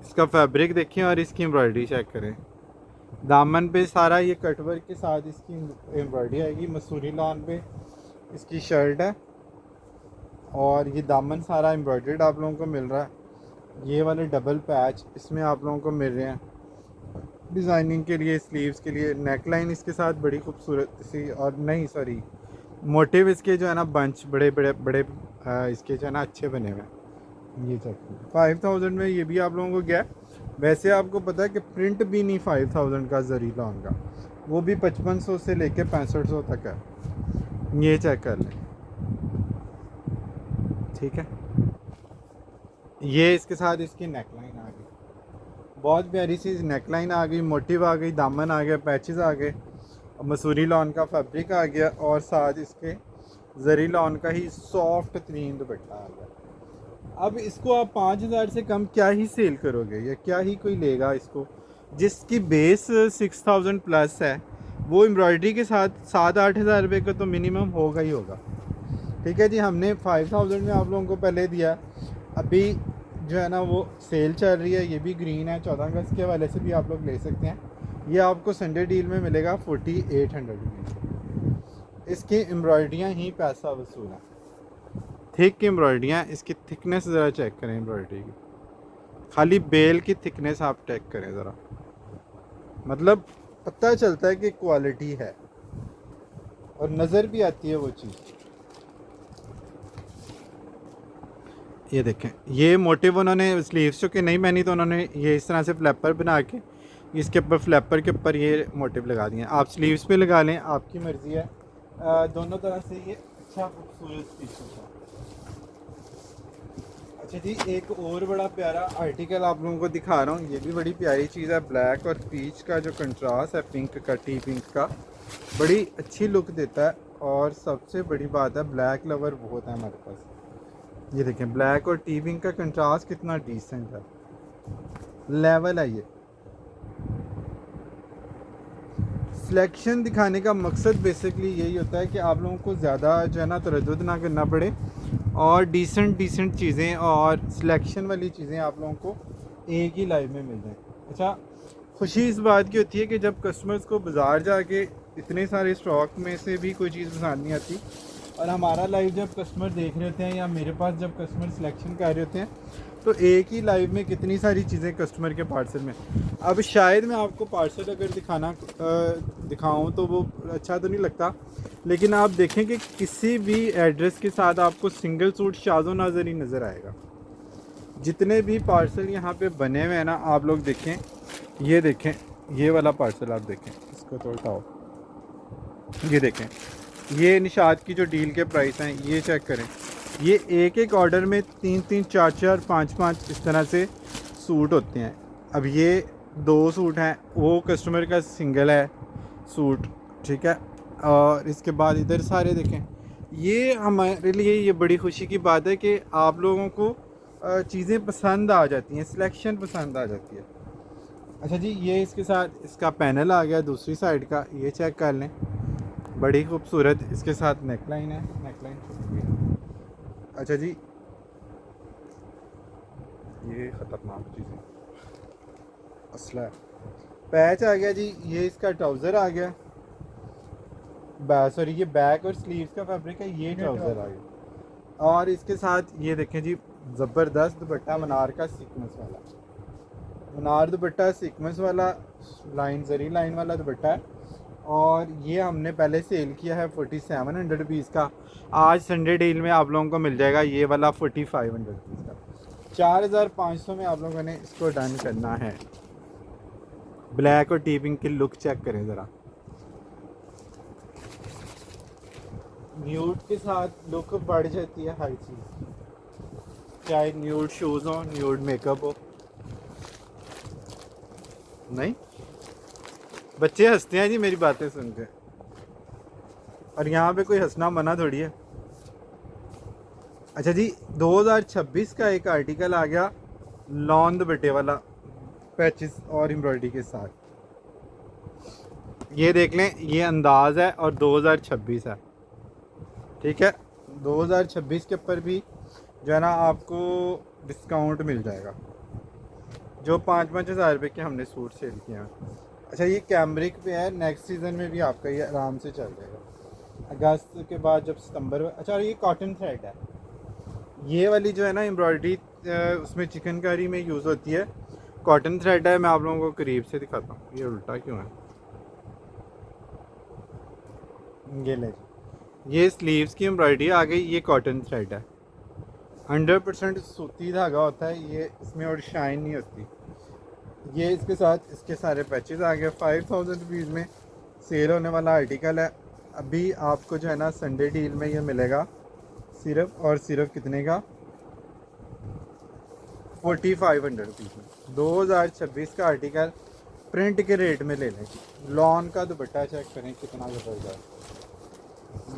इसका फैब्रिक देखें और इसकी एम्ब्रॉयडरी चेक करें। दामन पे सारा ये कटवर्क के साथ इसकी एम्ब्रॉयडरी आएगी। मसूरी लॉन पे इसकी शर्ट है और ये दामन सारा एम्ब्रॉयडर्ड आप लोगों को मिल रहा है। ये वाले डबल पैच इसमें आप लोगों को मिल रहे हैं डिज़ाइनिंग के लिए, स्लीव्स के लिए। नेकलाइन इसके साथ बड़ी खूबसूरत सी, और नहीं सॉरी, मोटिव इसके जो है ना बंच बड़े बड़े बड़े इसके जो है ना अच्छे बने हुए हैं। ये चेक 5000 में ये भी आप लोगों को गया। वैसे आपको पता है कि प्रिंट भी नहीं 5000 का जरी लॉन का, वो भी 5500 से लेके 6500 तक है। ये चेक कर लें। ठीक है, ये इसके साथ इसकी नेकलाइन आ गई, बहुत प्यारी सी नेकलाइन आ गई, मोटिव आ गई, दामन आ गया, पैचेस आ गए, मसूरी लॉन का फैब्रिक आ गया और साथ इसके जरी लॉन का ही सॉफ्ट तरीन दुपट्टा आ गया। अब इसको आप 5000 से कम क्या ही सेल करोगे या क्या ही कोई लेगा इसको, जिसकी बेस 6000 प्लस है, वो एम्ब्रॉयडरी के साथ 7-8 हज़ार रुपये का तो मिनिमम होगा ही होगा। ठीक है जी, हमने 5000 में आप लोगों को पहले दिया। अभी जो है ना वो सेल चल रही है, ये भी ग्रीन है, 14 अगस्त के हवाले से भी आप लोग ले सकते हैं। ये आपको संडे डील में मिलेगा 4800 रुपीज़। इसकी एम्ब्रॉयडरियाँ ही पैसा वसूल है, थिक एम्ब्रॉयडरियाँ। इसकी थिकनेस ज़रा चेक करें एम्ब्रॉयडरी की, खाली बेल की थिकनेस आप चेक करें ज़रा, मतलब पता चलता है कि क्वालिटी है और नज़र भी आती है वो चीज़। ये देखें, ये मोटिव उन्होंने स्लीव्स जो कि नहीं पहनी तो उन्होंने ये इस तरह से फ्लैपर बना के इसके ऊपर फ्लैपर के ऊपर ये मोटिव लगा दिए हैं। आप स्लीव्स पे लगा लें, आपकी मर्ज़ी है। दोनों तरह से ये अच्छा खूबसूरत पीस होता है। अच्छा जी, एक और बड़ा प्यारा आर्टिकल आप लोगों को दिखा रहा हूँ। ये भी बड़ी प्यारी चीज़ है। ब्लैक और पीच का जो कंट्रास्ट है, पिंक का, टी पिंक का, बड़ी अच्छी लुक देता है। और सबसे बड़ी बात है, ब्लैक लवर बहुत है हमारे पास। ये देखें, ब्लैक और टी पिंक का कंट्रास्ट कितना डिसेंट है, लेवल है। ये सिलेक्शन दिखाने का मकसद बेसिकली यही होता है कि आप लोगों को ज़्यादा जो है ना तरद्दुद ना करना पड़े और डिसेंट चीज़ें और सिलेक्शन वाली चीज़ें आप लोगों को एक ही लाइव में मिल जाएं। अच्छा, खुशी इस बात की होती है कि जब कस्टमर्स को बाज़ार जाके इतने सारे स्टॉक में से भी कोई चीज़ पसंद नहीं आती और हमारा लाइव जब कस्टमर देख रहे होते हैं या मेरे पास जब कस्टमर सिलेक्शन कर रहे होते हैं तो एक ही लाइव में कितनी सारी चीज़ें कस्टमर के पार्सल में। अब शायद मैं आपको पार्सल अगर दिखाऊं तो वो अच्छा तो नहीं लगता, लेकिन आप देखें कि किसी भी एड्रेस के साथ आपको सिंगल सूट शाज़ो नाज़र ही नज़र आएगा। जितने भी पार्सल यहाँ पे बने हुए हैं ना, आप लोग देखें, ये देखें, ये वाला पार्सल आप देखें, इसको तो उठाओ, ये देखें, ये निशात की जो डील के प्राइस हैं ये चेक करें। ये एक एक ऑर्डर में 3-3, 4-4, 5-5 इस तरह से सूट होते हैं। अब ये 2 सूट हैं, वो कस्टमर का सिंगल है सूट, ठीक है। और इसके बाद इधर सारे देखें। ये हमारे लिए ये बड़ी खुशी की बात है कि आप लोगों को चीज़ें पसंद आ जाती हैं, सिलेक्शन पसंद आ जाती है। अच्छा जी, ये इसके साथ इसका पैनल आ गया दूसरी साइड का, ये चेक कर लें, बड़ी खूबसूरत इसके साथ नेकलाइन है, नेकलाइन छुपी है। अच्छा जी, ये ख़तरनाक चीज़ें असला है। पैच आ गया जी, ये इसका ट्राउज़र आ गया, सॉरी ये बैक और स्लीव्स का फैब्रिक है, ये ट्राउज़र आ गया। और इसके साथ ये देखें जी, ज़बरदस्त दुपट्टा मनार का सीक्वेंस वाला, मनार दुपट्टा सीक्वेंस वाला, लाइन जरी लाइन वाला दुपट्टा है। और ये हमने पहले सेल किया है 4700 रुपीज़ का। आज संडे डील में आप लोगों को मिल जाएगा ये वाला 4500 रुपीज़ का। 4500 में आप लोगों ने इसको डन करना है। ब्लैक और टी पिंक की लुक चेक करें ज़रा, न्यूड के साथ लुक बढ़ जाती है हर चीज़, चाहे न्यूड शूज़ हो, न्यूड मेकअप हो। नहीं, बच्चे हंसते हैं जी मेरी बातें सुन के, और यहाँ पे कोई हंसना मना थोड़ी है। अच्छा जी, 2026 का एक आर्टिकल आ गया लॉन दुपट्टे वाला, पैचेस और एम्ब्रॉयडरी के साथ। ये देख लें, ये अंदाज़ है और 2026 है, ठीक है। 2026 के ऊपर भी जो है ना आपको डिस्काउंट मिल जाएगा, जो 5-5 हज़ार रुपये के हमने सूट सेल किए हैं। अच्छा, ये कैमरिक पे है, नेक्स्ट सीज़न में भी आपका ये आराम से चल जाएगा। अगस्त के बाद जब सितंबर में। अच्छा, ये कॉटन थ्रेड है, ये वाली जो है ना एम्ब्रॉयडरी उसमें चिकनकारी में यूज़ होती है, कॉटन थ्रेड है। मैं आप लोगों को करीब से दिखाता हूँ, ये उल्टा क्यों है, ये ले, ये स्लीव्स की एम्ब्रॉयडरी आ गई, ये कॉटन थ्रेड है, 100% सूती धागा होता है ये, इसमें और शाइन नहीं होती। ये इसके साथ इसके सारे पैचेस आ गए। 5000 रुपीज़ में सेल होने वाला आर्टिकल है। अभी आपको जो है ना संडे डील में ये मिलेगा सिर्फ और सिर्फ कितने का, 4500 रुपीज़ में। 2026 का आर्टिकल प्रिंट के रेट में ले लें। लॉन का दुपट्टा चेक करें कितना ज़बरदस्त,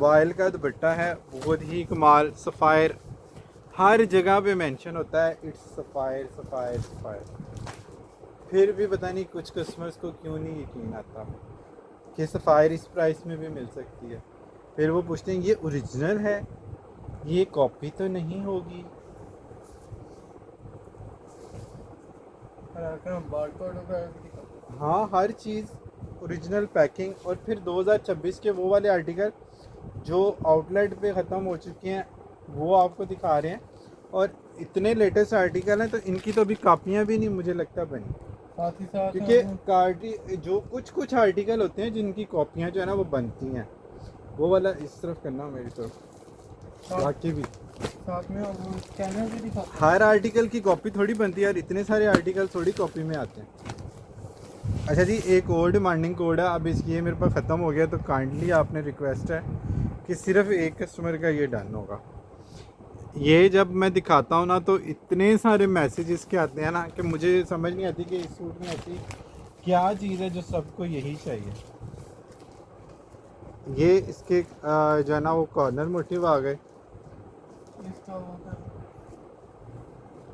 वाइल का दुपट्टा है, बहुत ही कमाल। सफ़ायर हर जगह पे मेंशन होता है, इट्स सफ़ायर सफ़ायर सफ़ायर। फिर भी पता नहीं कुछ कस्टमर्स को क्यों नहीं यकीन आता कि सफ़ायर इस प्राइस में भी मिल सकती है। फिर वो पूछते हैं ये ओरिजिनल है, ये कॉपी तो नहीं होगी। हाँ, हर चीज़ ओरिजिनल पैकिंग। और फिर 2026 के वो वाले आर्टिकल जो आउटलेट पे ख़त्म हो चुके हैं वो आपको दिखा रहे हैं, और इतने लेटेस्ट आर्टिकल हैं तो इनकी तो अभी कापियाँ भी नहीं मुझे लगता बनी, साथ ही साथ क्योंकि कार्टी जो कुछ आर्टिकल होते हैं जिनकी कॉपियाँ जो है ना वो बनती हैं। वो वाला इस तरफ करना मेरी तरफ, बाकी भी साथ में और वो स्कैनर भी दिखाते हैं। हर आर्टिकल की कॉपी थोड़ी बनती है और इतने सारे आर्टिकल थोड़ी कॉपी में आते हैं। अच्छा जी, एक और डिमांडिंग कोड है, अब इसकी ये मेरे पास ख़त्म हो गया तो काइंडली आपने रिक्वेस्ट है कि सिर्फ एक कस्टमर का ये डन होगा। ये जब मैं दिखाता हूँ ना तो इतने सारे मैसेजेस के आते हैं ना कि मुझे समझ नहीं आती कि इस सूट में ऐसी क्या चीज़ है जो सबको यही चाहिए। ये इसके जो है ना वो कॉर्नर मोटिव आ गए। इसका होता है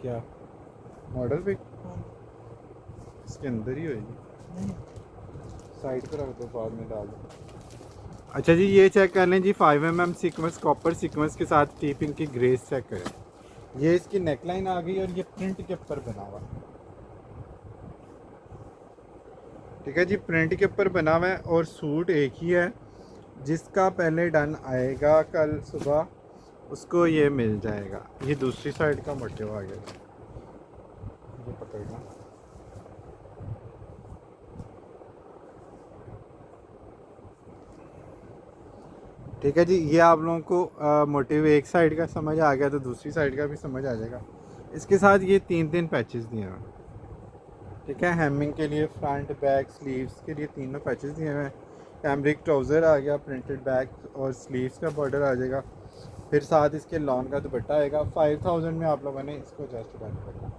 क्या मॉडल पे हाँ, इसके अंदर ही होएगी, नहीं साइड पर रख दो, बाद में डाल दो। अच्छा जी, ये चेक कर लें जी, 5mm सीक्वेंस कॉपर सीक्वेंस के साथ टीपिंग की ग्रेस चेक करें। ये इसकी नेकलाइन आ गई और ये प्रिंट के ऊपर बना हुआ है। ठीक है जी, प्रिंट के ऊपर बना हुआ है और सूट एक ही है। जिसका पहले डन आएगा कल सुबह उसको ये मिल जाएगा। ये दूसरी साइड का मोटिव आ गया, ये पकड़ना। ठीक है जी, ये आप लोगों को मोटिव एक साइड का समझ आ गया तो दूसरी साइड का भी समझ आ जाएगा। इसके साथ ये तीन पैचेस दिए हुए हैं। ठीक है, हेमिंग के लिए फ्रंट बैक स्लीव्स के लिए तीनों पैचेस दिए हुए हैं। कैमरिक ट्राउज़र आ गया, प्रिंटेड बैक और स्लीव्स का बॉर्डर आ जाएगा। फिर साथ इसके लॉन का दुपट्टा आएगा। 5000 में आप लोगों ने इसको जस्ट डन करना।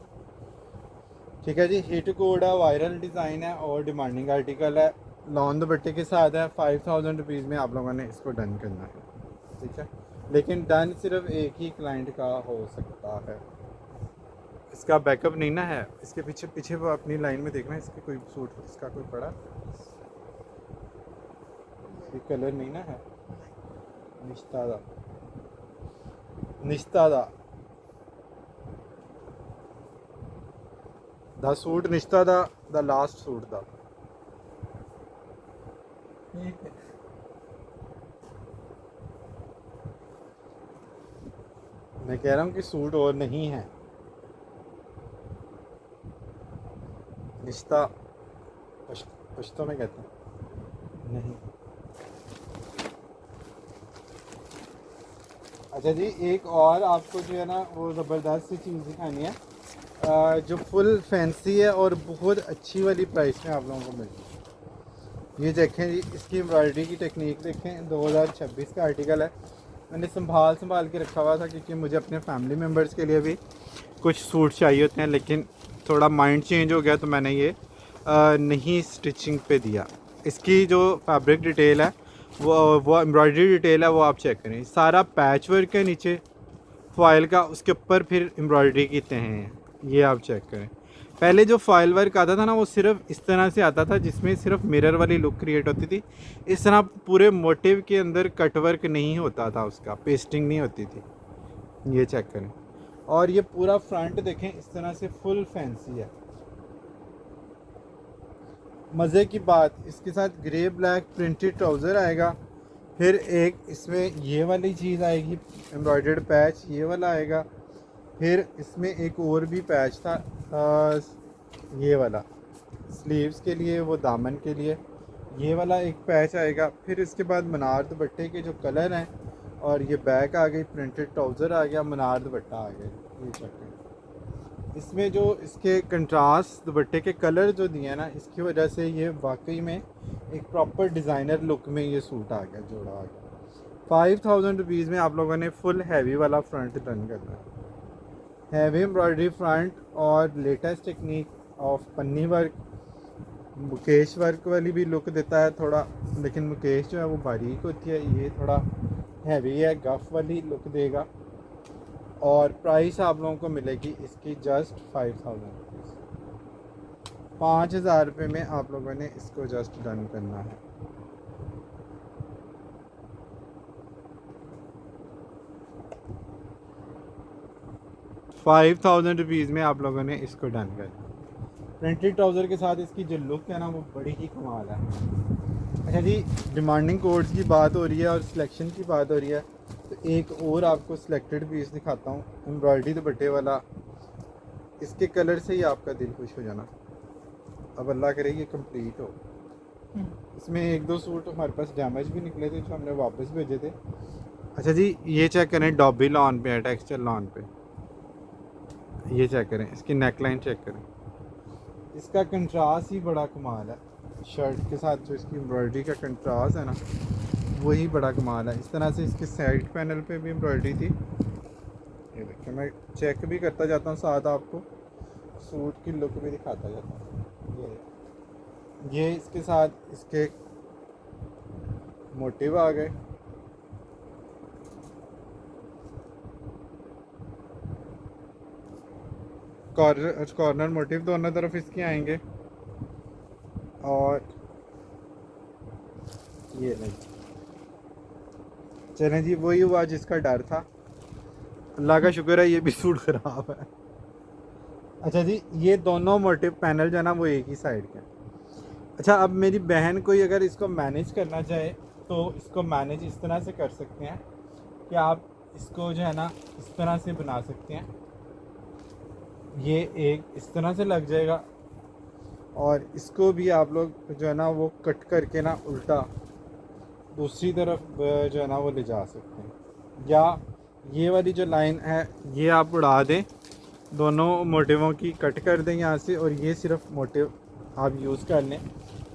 ठीक है जी, हिट कोड है, वायरल डिज़ाइन है और डिमांडिंग आर्टिकल है, लॉन दुपट्टे के साथ है। 5000 रुपीज़ में आप लोगों ने इसको डन करना है। ठीक है, लेकिन डन सिर्फ एक ही क्लाइंट का हो सकता है। इसका बैकअप नहीं ना है, इसके पीछे पीछे वो अपनी लाइन में देखना, इसके कोई सूट इसका कोई पड़ा, ये कलर नहीं ना है। निश्तादा निश्तादा द सूट निश्तादा द लास्ट सूट दा। ठीक है मैं कह रहा हूँ कि सूट और नहीं है। निश्ता पश्तो में कहते हैं नहीं। अच्छा जी, एक और आपको जो है ना वो ज़बरदस्त सी चीज़ दिखानी है, जो फुल फैंसी है और बहुत अच्छी वाली प्राइस में आप लोगों को मिलेगी। ये देखें जी, इसकी एम्ब्रॉयडरी की टेक्निक देखें। 2026 का आर्टिकल है। मैंने संभाल के रखा हुआ था क्योंकि मुझे अपने फैमिली मेम्बर्स के लिए भी कुछ सूट चाहिए होते हैं, लेकिन थोड़ा माइंड चेंज हो गया तो मैंने ये नहीं स्टिचिंग पे दिया। इसकी जो फैब्रिक डिटेल है वो एम्ब्रॉयडरी डिटेल है, वो आप चेक करें। सारा पैच वर्क है नीचे फॉयल का, उसके ऊपर फिर एम्ब्रॉयडरी की तहें हैं, ये आप चेक करें। पहले जो फॉयल वर्क आता था ना वो सिर्फ इस तरह से आता था, जिसमें सिर्फ मिरर वाली लुक क्रिएट होती थी। इस तरह पूरे मोटिव के अंदर कट वर्क नहीं होता था, उसका पेस्टिंग नहीं होती थी। ये चेक करें। और ये पूरा फ्रंट देखें, इस तरह से फुल फैंसी है। मज़े की बात, इसके साथ ग्रे ब्लैक प्रिंटेड ट्राउज़र आएगा। फिर एक इसमें ये वाली चीज़ आएगी, एम्ब्रॉयडर्ड पैच ये वाला आएगा। फिर इसमें एक और भी पैच था, ये वाला स्लीव्स के लिए, वो दामन के लिए ये वाला एक पैच आएगा। फिर इसके बाद मनार दुपट्टे के जो कलर हैं, और ये बैक आ गई, प्रिंटेड ट्राउज़र आ गया, मनार दुपट्टा आ गया। ये चेक इसमें जो इसके कंट्रास्ट दुपट्टे के कलर जो दिए हैं ना, इसकी वजह से ये वाकई में एक प्रॉपर डिज़ाइनर लुक में ये सूट आ गया, जोड़ा आ गया। 5000 रुपीज़ में आप लोगों ने फुल हैवी वाला फ्रंट डन करना है। हैवी एम्ब्रॉयडरी फ्रंट और लेटेस्ट टेक्निक ऑफ पन्नी वर्क, मुकेश वर्क वाली भी लुक देता है थोड़ा, लेकिन मुकेश जो है वो बारीक होती है, ये थोड़ा हैवी है, गफ वाली लुक देगा। और प्राइस आप लोगों को मिलेगी इसकी जस्ट 5000 रुपीज़। 5000 रुपये में आप लोगों ने इसको जस्ट डन करना है। ₹5000 में आप लोगों ने इसको डन करना। प्रिंटेड ट्राउज़र के साथ इसकी जो लुक है ना वो बड़ी ही कमाल है। अच्छा जी, डिमांडिंग कोड्स की बात हो रही है और सिलेक्शन की बात हो रही है, तो एक और आपको सिलेक्टेड पीस दिखाता हूँ एम्ब्रॉयडरी दुपट्टे वाला। इसके कलर से ही आपका दिल खुश हो जाना। अब अल्लाह करे ये कंप्लीट हो। इसमें एक दो सूट हमारे पास डैमेज भी निकले थे जो हमने वापस भेजे थे। अच्छा जी, ये चेक करें, डॉबी लॉन पे है, टेक्सचर लॉन पे। ये चेक करें, इसकी नेक लाइन चेक करें, इसका कंट्रास्ट ही बड़ा कमाल है। शर्ट के साथ जो इसकी एम्ब्रॉयडरी का कंट्रास्ट है ना, वही बड़ा कमाल है। इस तरह से इसके साइड पैनल पे भी एम्ब्रॉयडरी थी। ये देखिए, मैं चेक भी करता जाता हूँ, साथ आपको सूट की लुक भी दिखाता जाता हूँ। ये इसके साथ इसके मोटिव आ गए। कॉर्नर मोटिव दोनों तरफ इसके आएंगे। और ये नहीं, चलें जी, वही हुआ जिसका डर था। अल्लाह का शुक्र है ये भी सूट ख़राब है। अच्छा जी, ये दोनों मोटिव पैनल जो है ना वो एक ही साइड के। अच्छा, अब मेरी बहन कोई अगर इसको मैनेज करना चाहे तो इसको मैनेज इस तरह से कर सकते हैं कि आप इसको जो है ना इस तरह से बना सकते हैं। ये एक इस तरह से लग जाएगा और इसको भी आप लोग जो है ना वो कट करके ना उल्टा दूसरी तरफ जो है ना वो ले जा सकते हैं। या ये वाली जो लाइन है ये आप उड़ा दें, दोनों मोटिवों की कट कर दें यहाँ से, और ये सिर्फ मोटिव आप यूज़ कर लें,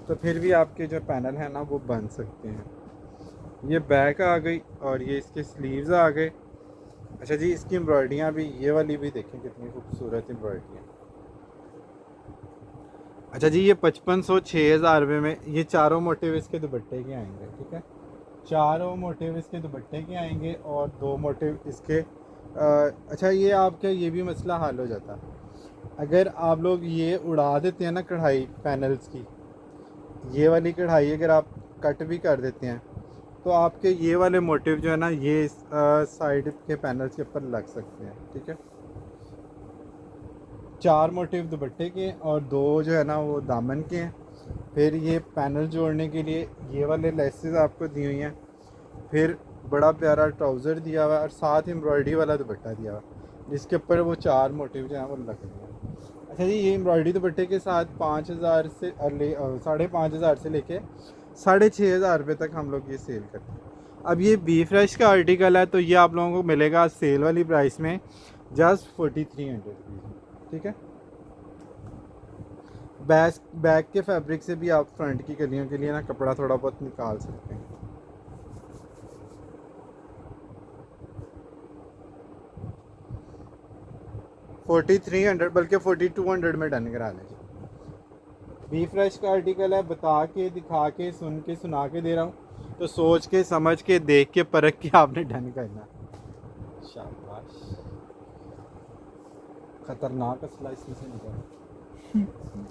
तो फिर भी आपके जो पैनल है ना वो बन सकते हैं। ये बैक आ गई और ये इसके स्लीव्स आ गए। अच्छा जी, इसकी एम्ब्रॉयडरियाँ भी, ये वाली भी देखें कितनी खूबसूरत एम्ब्रॉयडरी है। अच्छा जी, ये 5500 6000 रुपये में ये चारों मोटिव इसके दुपट्टे के आएंगे। ठीक है, चारों मोटिव इसके दुपट्टे के आएंगे और दो मोटिव इसके अच्छा, ये आपका ये भी मसला हल हो जाता अगर आप लोग ये उड़ा देते हैं ना कढ़ाई पैनल्स की। ये वाली कढ़ाई अगर आप कट भी कर देते हैं तो आपके ये वाले मोटिव जो है ना ये साइड के पैनल्स के ऊपर लग सकते हैं। ठीक है, चार मोटिव दुपट्टे के और दो जो है ना वो दामन के हैं। फिर ये पैनल जोड़ने के लिए ये वाले लेसेस आपको दी हुई हैं। फिर बड़ा प्यारा ट्राउज़र दिया हुआ है और साथ एम्ब्रॉयडरी वाला दुपट्टा दिया हुआ है जिसके ऊपर वो चार मोटिव जो है वो लग रहे हैं। अच्छा जी, ये एम्ब्रॉयडरी दुपट्टे के साथ 5000 से 5500 से लेके 6500 रुपये तक हम लोग ये सेल करते हैं। अब ये बी फ्रेश का आर्टिकल है तो ये आप लोगों को मिलेगा सेल वाली प्राइस में जस्ट 4300 रुपीज़। ठीक है, बैक के फैब्रिक से भी आप फ्रंट की कलियों के लिए ना कपड़ा थोड़ा बहुत निकाल सकते हैं। $4300 बल्कि 4200 में डन करा लें। बी फ्रेश का आर्टिकल है, बता के दिखा के सुन के सुना के दे रहा हूँ, तो सोच के समझ के देख के परख के आपने डन करना। शाबाश, खतरनाक असला इसमें से निकला।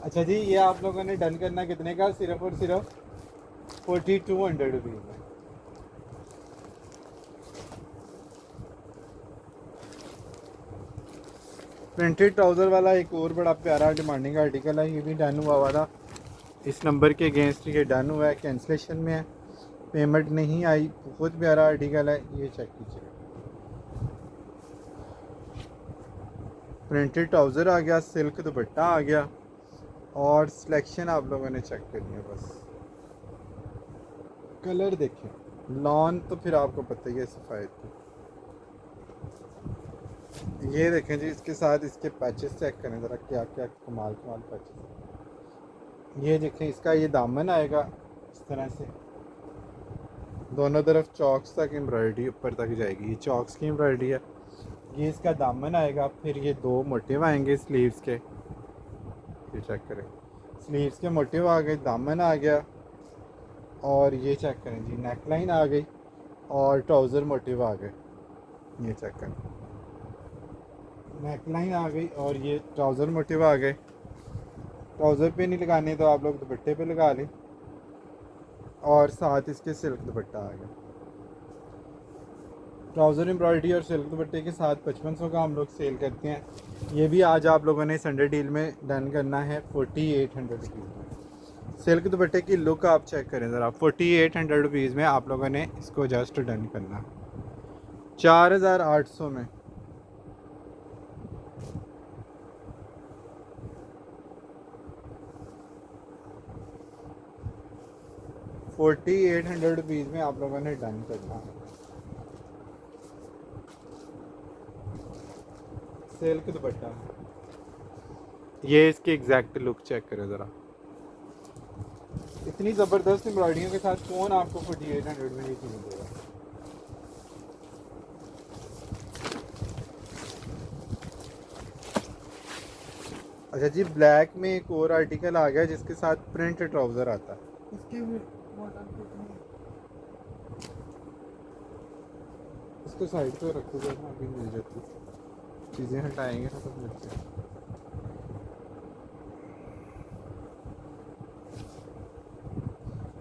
अच्छा जी, ये आप लोगों ने डन करना कितने का? सिर्फ और सिर्फ 4200 रुपीज़ में। प्रिंटेड ट्राउज़र वाला एक और बड़ा प्यारा डिमांडिंग आर्टिकल है, ये भी डन हुआ था। इस नंबर के अगेंस्ट ये डन हुआ है, कैंसिलेशन में है, पेमेंट नहीं आई। बहुत प्यारा आर्टिकल है, ये चेक कीजिए। प्रिंटेड ट्राउज़र आ गया, सिल्क दुपट्टा आ गया और सिलेक्शन आप लोगों ने चेक करनी है बस। कलर देखें, लॉन तो फिर आपको पता ही है सफ़ेद की। ये देखें जी, इसके साथ इसके पैचेस चेक करें ज़रा, क्या क्या कमाल कमाल पैचेस। ये देखें, इसका ये दामन आएगा इस तरह से, दोनों तरफ चॉक्स तक एम्ब्रॉयडरी ऊपर तक जाएगी। ये चॉक्स की एम्ब्रॉयडरी है। ये इसका दामन आएगा। फिर ये दो मोटिव आएंगे स्लीव्स के, ये चेक करें, स्लीव्स के मोटिव आ गए, दामन आ गया और ये चेक करें जी, नेक लाइन आ गई और ट्राउज़र मोटिव आ गए। ये चेक करें, नेक लाइन आ गई और ये ट्राउज़र मोटिव आ गए। ट्राउज़र पे नहीं लगाने तो आप लोग दुपट्टे पे लगा लें और साथ इसके सिल्क दुपट्टा आ गया। ट्राउज़र एम्ब्रॉयडरी और सिल्क दुपट्टे के साथ 5500 का हम लोग सेल करते हैं। ये भी आज आप लोगों ने संडे डील में डन करना है 4800 रुपीज़ में। सिल्क दुपट्टे की लुक आप चेक करें ज़रा, 4800 रुपीज़ में आप लोगों ने इसको जस्ट डन करना। 4800 में। ₹4800 में आप लोगों ने डन करना है। सिल्क दुपट्टा, ये इसकी एग्जैक्ट लुक चेक करें ज़रा। इतनी ज़बरदस्त एम्ब्रॉयडरियों के साथ कौन आपको 4800 में ये चीज़ देगा। अच्छा जी, ब्लैक में एक और आर्टिकल आ गया जिसके साथ प्रिंट ट्राउज़र आता है। इसके भी मॉडल कितने? इसको साइड पे रखो जरा, अभी मिल जाती चीज़ें हटाएंगे ना सब मिलते हैं।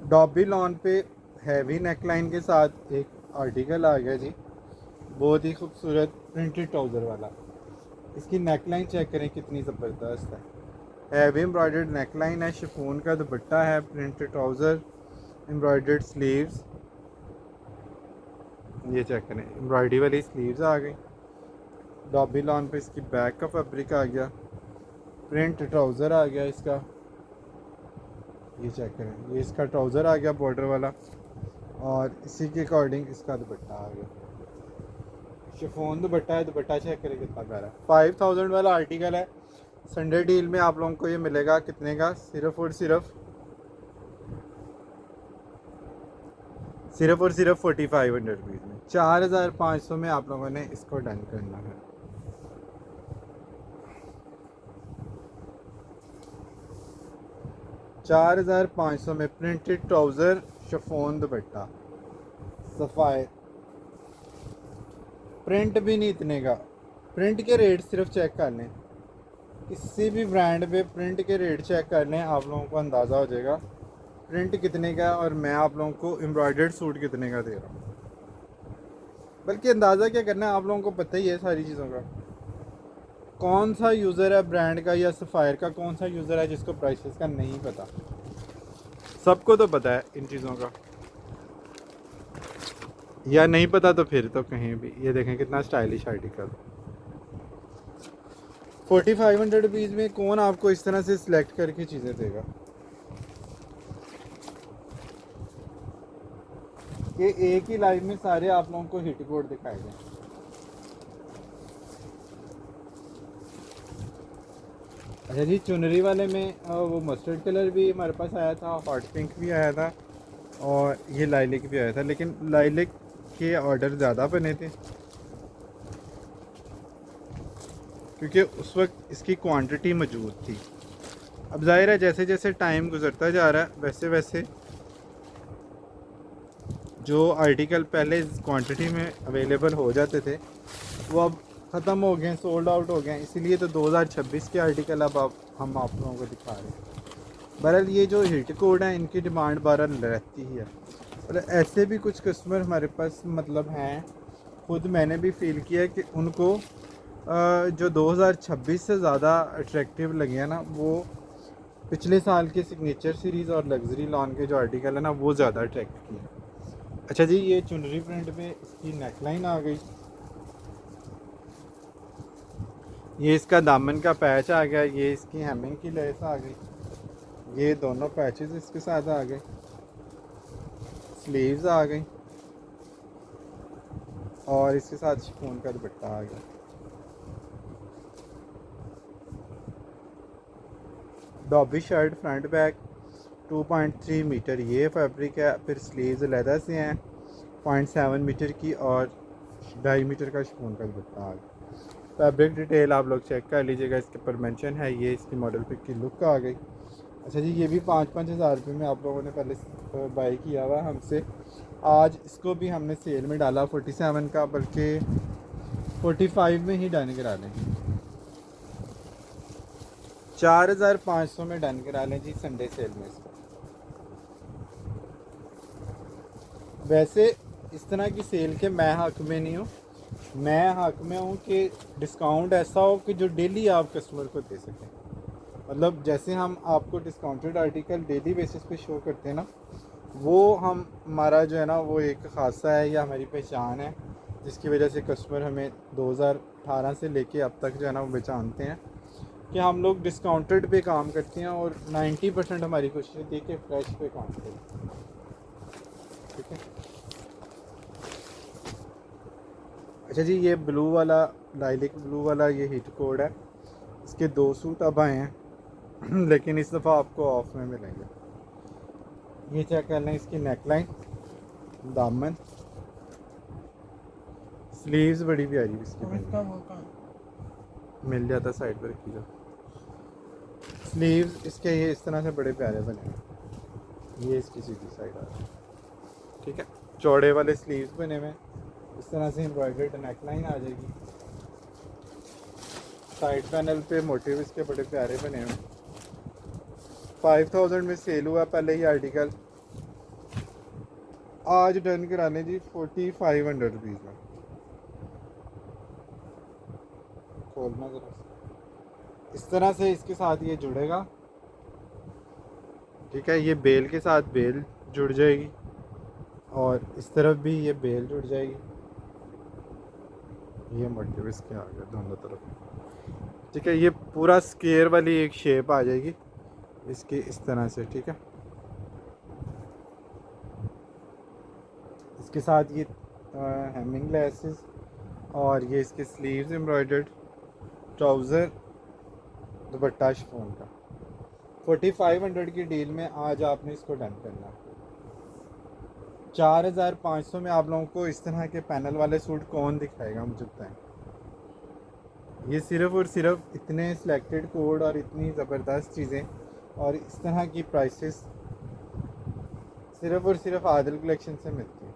डॉबी लॉन पे हैवी नेकलाइन के साथ एक आर्टिकल आ गया जी, बहुत ही खूबसूरत प्रिंटेड ट्राउज़र वाला। इसकी नेकलाइन चेक करें कितनी ज़बरदस्त है। हैवी एम्ब्रॉयडर्ड नेकलाइन है, शिफॉन का दुपट्टा है, प्रिंटेड ट्राउज़र, एम्ब्रॉयडर्ड स्लीव्स, ये चेक करें एम्ब्रॉयडरी वाली स्लीव्स आ गई। डॉबी लॉन पे इसकी बैक का फैब्रिक आ गया, प्रिंट ट्राउज़र आ गया इसका, ये चेक करें, ये इसका ट्राउज़र आ गया बॉर्डर वाला, और इसी के अकॉर्डिंग इसका दुपट्टा आ गया। शिफॉन दुपट्टा है, दुपट्टा चेक करें कितना प्यारा है। 5000 वाला आर्टिकल है। संडे डील में आप लोगों को ये मिलेगा कितने का, सिर्फ और सिर्फ 4500 में। 4500 में आप लोगों ने इसको डन करना है। $4500 में प्रिंटेड ट्राउज़र, शिफॉन दुपट्टा, सफ़ायर। प्रिंट भी नहीं इतने का, प्रिंट के रेट सिर्फ चेक कर लें, किसी भी ब्रांड पे प्रिंट के रेट चेक कर लें, आप लोगों को अंदाज़ा हो जाएगा प्रिंट कितने का और मैं आप लोगों को एम्ब्रॉयडर्ड सूट कितने का दे रहा हूँ। बल्कि अंदाज़ा क्या करना है, आप लोगों को पता ही है सारी चीज़ों का। कौन सा यूज़र है ब्रांड का या सफ़ायर का, कौन सा यूज़र है जिसको प्राइसेस का नहीं पता। सबको तो पता है इन चीज़ों का, या नहीं पता तो फिर तो कहीं भी। ये देखें कितना स्टाइलिश आर्टिकल। 4500 में कौन आपको इस तरह से सिलेक्ट करके चीज़ें देगा। ये एक ही लाइव में सारे आप लोगों को हिट कोड दिखाए गए। अच्छा जी, चुनरी वाले में वो मस्टर्ड कलर भी हमारे पास आया था, हॉट पिंक भी आया था, और ये लाइलिक भी आया था, लेकिन लाइलिक के ऑर्डर ज़्यादा बने थे क्योंकि उस वक्त इसकी क्वांटिटी मौजूद थी। अब जाहिर है जैसे जैसे टाइम गुजरता जा रहा है वैसे वैसे जो आर्टिकल पहले क्वांटिटी में अवेलेबल हो जाते थे वो अब ख़त्म हो गए, सोल्ड आउट हो गए। इसीलिए तो 2026 के आर्टिकल अब हम आप लोगों को दिखा रहे हैं। बहरहाल ये जो हिट कोड हैं इनकी डिमांड बहरहाल रहती ही है, और ऐसे भी कुछ कस्टमर हमारे पास मतलब हैं, खुद मैंने भी फील किया कि उनको जो 2026 से ज़्यादा अट्रैक्टिव लगे हैं ना, वो पिछले साल के सिग्नेचर सीरीज़ और लग्जरी लॉन के जो आर्टिकल है ना वो ज़्यादा अट्रैक्ट किए। अच्छा जी, ये चुनरी प्रिंट में इसकी नेकलाइन आ गई, ये इसका दामन का पैच आ गया, ये इसकी हेमिंग की लेस आ गई, ये दोनों पैचेस इसके साथ आ गए, स्लीव्स आ गई, और इसके साथ शिफॉन का दुपट्टा आ गया। Dobby shirt front back 2.3 metre ये फैब्रिक है, फिर स्लीव्स लेदर से हैं 0.7 मीटर की, और 2.5 मीटर का शिफॉन का दुपट्टा आ गया। फैब्रिक डिटेल आप लोग चेक कर लीजिएगा, इसके पर मेंशन है। ये इसकी मॉडल पिक की लुक आ गई। अच्छा जी, ये भी 5-5 हज़ार रुपये में आप लोगों ने पहले बाई किया हुआ हमसे। आज इसको भी हमने सेल में डाला 47 का, बल्कि 45 में ही डन करा लें। 4500 में डन करा लें जी संडे सेल में इसको। वैसे इस तरह की सेल के मैं हक में नहीं हूँ, मैं हक में हूँ कि डिस्काउंट ऐसा हो कि जो डेली आप कस्टमर को दे सकें। मतलब जैसे हम आपको डिस्काउंटेड आर्टिकल डेली बेसिस पे शो करते हैं ना, वो हम हमारा जो है ना वो एक खासा है या हमारी पहचान है जिसकी वजह से कस्टमर हमें 2018 से लेके अब तक जो है ना वो पहचानते हैं कि हम लोग डिस्काउंटेड पे काम करते हैं और 90% हमारी कोशिश होती है कि फ्रेश पे काम करें। ठीक है। अच्छा जी, ये ब्लू वाला, लाइलिक ब्लू वाला ये हिट कोड है। इसके 2 सूट अब आए हैं लेकिन इस दफ़ा आपको ऑफ में मिलेंगे। ये चेक कर लें, इसकी नेकलाइन, दामन, स्लीव्स बड़ी प्यारी इसकी और बनी इसका है। वो कहाँ? मिल जाता साइड पर रखी जाओ। स्लीव्स इसके ये इस तरह से बड़े प्यारे बने हैं। ये इसकी सीधी साइड आ रही है। ठीक है। चौड़े वाले स्लीव्स बने हुए हैं। इस तरह से एम्ब्रॉयडर्ड नेकलाइन आ जाएगी। साइड पैनल पे मोटिव इसके बड़े प्यारे बने हुए हैं। 5000 में सेल हुआ पहले ही आर्टिकल, आज डन करा लें जी 4500 रुपीज़ में। खोलना जरा इस तरह से इसके साथ ये जुड़ेगा। ठीक है। ये बेल के साथ बेल जुड़ जाएगी और इस तरफ भी ये बेल जुड़ जाएगी। ये मोटिव इसके आ गया दोनों तरफ। ठीक है। ये पूरा स्क्वायर वाली एक शेप आ जाएगी इसकी इस तरह से। ठीक है। इसके साथ ये हेमिंग लेसेस और ये इसके स्लीव्स एम्ब्रॉयडर्ड, ट्राउज़र, दुपट्टा शिफॉन का। 4500 की डील में आज आपने इसको डन करना। 4500 में आप लोगों को इस तरह के पैनल वाले सूट कौन दिखाएगा, मुझे बताएं। ये सिर्फ और सिर्फ इतने सिलेक्टेड कोड और इतनी ज़बरदस्त चीज़ें और इस तरह की प्राइसेस सिर्फ और सिर्फ आदिल कलेक्शन से मिलती है।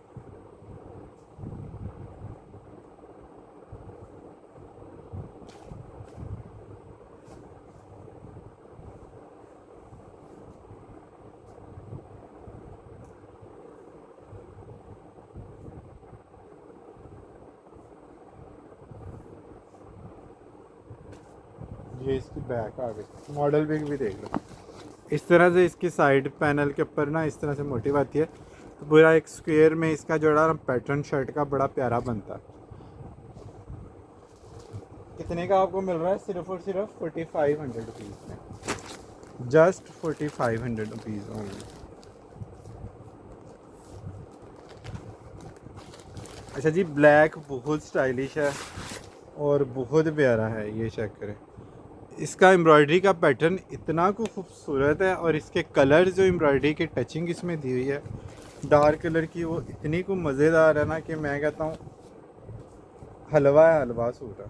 ये इसकी बैक आ गई। मॉडल भी देख लो। इस तरह से इसकी साइड पैनल के ऊपर ना इस तरह से मोटिव आती है, तो पूरा एक स्क्वायर में इसका जोड़ा पैटर्न शर्ट का बड़ा प्यारा बनता है। कितने का आपको मिल रहा है? सिर्फ और सिर्फ 4500 रुपीज़ में। Just 4500 rupees only. अच्छा जी, ब्लैक बहुत स्टाइलिश है और बहुत प्यारा है। ये चेक करें, इसका एम्ब्रॉयडरी का पैटर्न इतना को खूबसूरत है और इसके कलर जो एम्ब्रॉयडरी की टचिंग इसमें दी हुई है डार्क कलर की, वो इतनी को मज़ेदार है ना कि मैं कहता हूँ हलवा है, हलवा सूट है।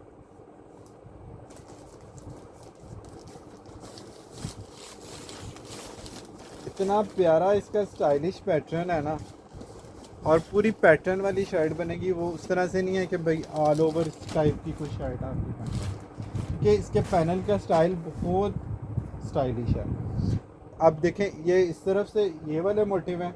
इतना प्यारा इसका स्टाइलिश पैटर्न है ना, और पूरी पैटर्न वाली शर्ट बनेगी। वो उस तरह से नहीं है कि भाई ऑल ओवर इस टाइप की कोई शर्ट आपकी बने, कि इसके पैनल का स्टाइल बहुत स्टाइलिश है। अब देखें, ये इस तरफ से ये वाले मोटिव हैं,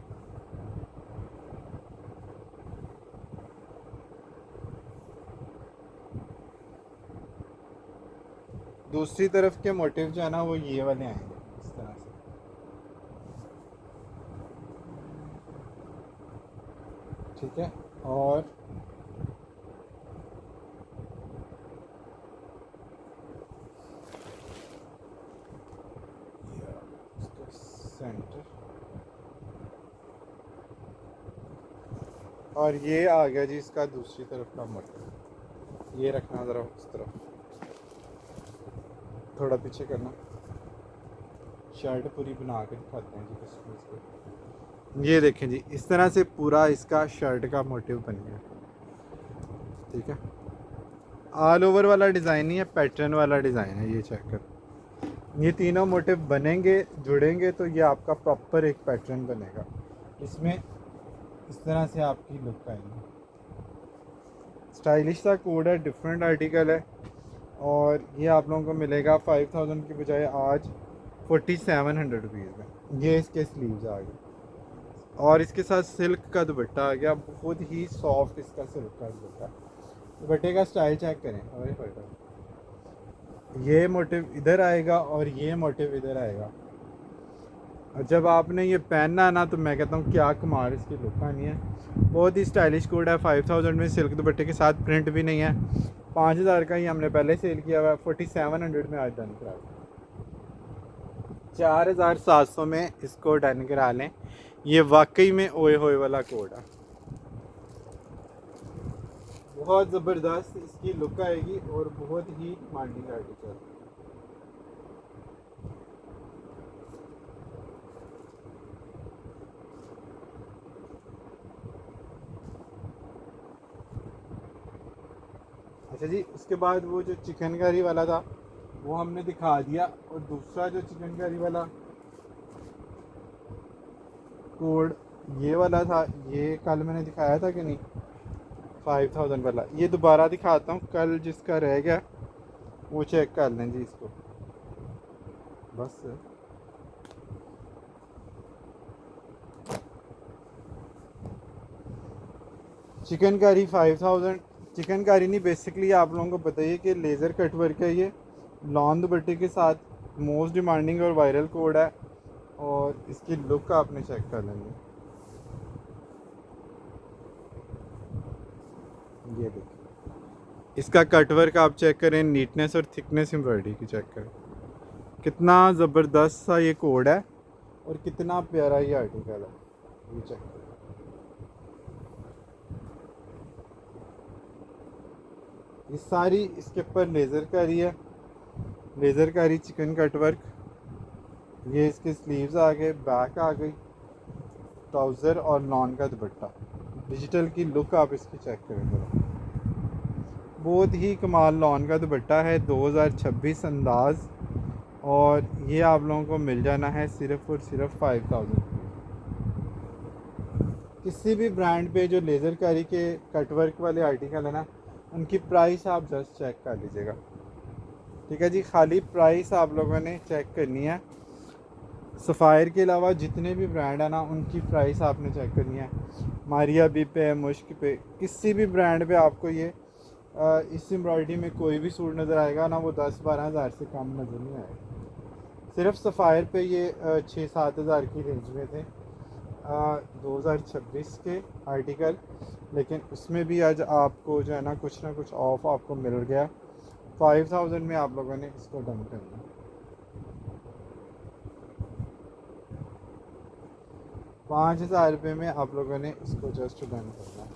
दूसरी तरफ के मोटिव जो है ना वो ये वाले आएंगे इस तरह से। ठीक है। और सेंटर, और ये आ गया जी इसका दूसरी तरफ का मोटिव। ये रखना ज़रा उस तरफ, थोड़ा पीछे करना। शर्ट पूरी बना के दिखाते हैं जी कस्टमर्स को। ये देखें जी, इस तरह से पूरा इसका शर्ट का मोटिव बन गया। ठीक है। ऑल ओवर वाला डिज़ाइन नहीं है, पैटर्न वाला डिज़ाइन है। ये चेक कर, ये तीनों मोटिव बनेंगे, जुड़ेंगे तो ये आपका प्रॉपर एक पैटर्न बनेगा। इसमें इस तरह से आपकी लुक आएगी। स्टाइलिश सा कोड है, डिफरेंट आर्टिकल है, और ये आप लोगों को मिलेगा 5000 की बजाय आज 4700 रुपीज़ में। ये इसके स्लीव्स आ गए और इसके साथ सिल्क का दुपट्टा आ गया, बहुत ही सॉफ्ट इसका सिल्क का दुपट्टा। दुपट्टे का स्टाइल चेक करें। और ये मोटिव इधर आएगा और ये मोटिव इधर आएगा। और जब आपने ये पहनना है ना तो मैं कहता हूँ क्या कमाल इसकी लुक आनी है। बहुत ही स्टाइलिश कोट है। 5000 में सिल्क दुपट्टे के साथ प्रिंट भी नहीं है। 5000 का ही हमने पहले सेल किया हुआ है। 4700 में आज डन करा लें। 4700 में इसको डन करा लें। ये वाकई में ओए होए वाला कोड है। बहुत ज़बरदस्त इसकी लुक आएगी और बहुत ही मार्निंग आर्टिकल। अच्छा जी, उसके बाद वो जो चिकनकारी वाला था वो हमने दिखा दिया। और दूसरा जो चिकनकारी वाला कोड ये वाला था, ये कल मैंने दिखाया था कि नहीं, 5000 वाला। ये दोबारा दिखाता हूँ, कल जिसका रह गया वो चेक कर लें जी इसको बस। चिकनकारी 5000। चिकनकारी नहीं, बेसिकली आप लोगों को बताइए कि लेज़र कट वर्क है। ये लॉन दुपट्टे के साथ मोस्ट डिमांडिंग और वायरल कोड है। और इसकी लुक आपने चेक कर लेंगे। ये देखिए, इसका कट वर्क आप चेक करें, नीटनेस और थिकनेस एम्ब्रॉयडरी की चेक करें। कितना ज़बरदस्त सा ये कोड है और कितना प्यारा ये आर्टिकल है। ये चेक करें। ये सारी इसके ऊपर लेज़र कारी है, लेज़र कारी चिकन कट वर्क। ये इसके स्लीव्स आ गए, बैक आ गई, ट्राउज़र और लॉन का दुपट्टा। डिजिटल की लुक आप इसकी चेक करें जरा। बहुत ही कमाल लॉन का दुपट्टा है, 2026 अंदाज़। और ये आप लोगों को मिल जाना है सिर्फ़ और सिर्फ 5000। किसी भी ब्रांड पे जो लेज़र कारी के कट वर्क वाले आर्टिकल है ना, उनकी प्राइस आप जस्ट चेक कर लीजिएगा। ठीक है जी, खाली प्राइस आप लोगों ने चेक करनी है। सफ़ायर के अलावा जितने भी ब्रांड है ना, उनकी प्राइस आपने चेक करनी है। मारिया बी पे, मुश्क पे, किसी भी ब्रांड पे आपको ये इस एम्ब्रॉयडरी में कोई भी सूट नज़र आएगा ना, वो 10-12 हज़ार से कम नज़र नहीं आएगा। सिर्फ सफ़ायर पे ये 6-7 हज़ार की रेंज में थे 2026 के आर्टिकल। लेकिन उसमें भी आज आपको जो है ना कुछ ऑफ आपको मिल गया। 5000 में आप लोगों ने इसको डन करना। 5000 रुपये में आप लोगों ने इसको जस्ट डन करना।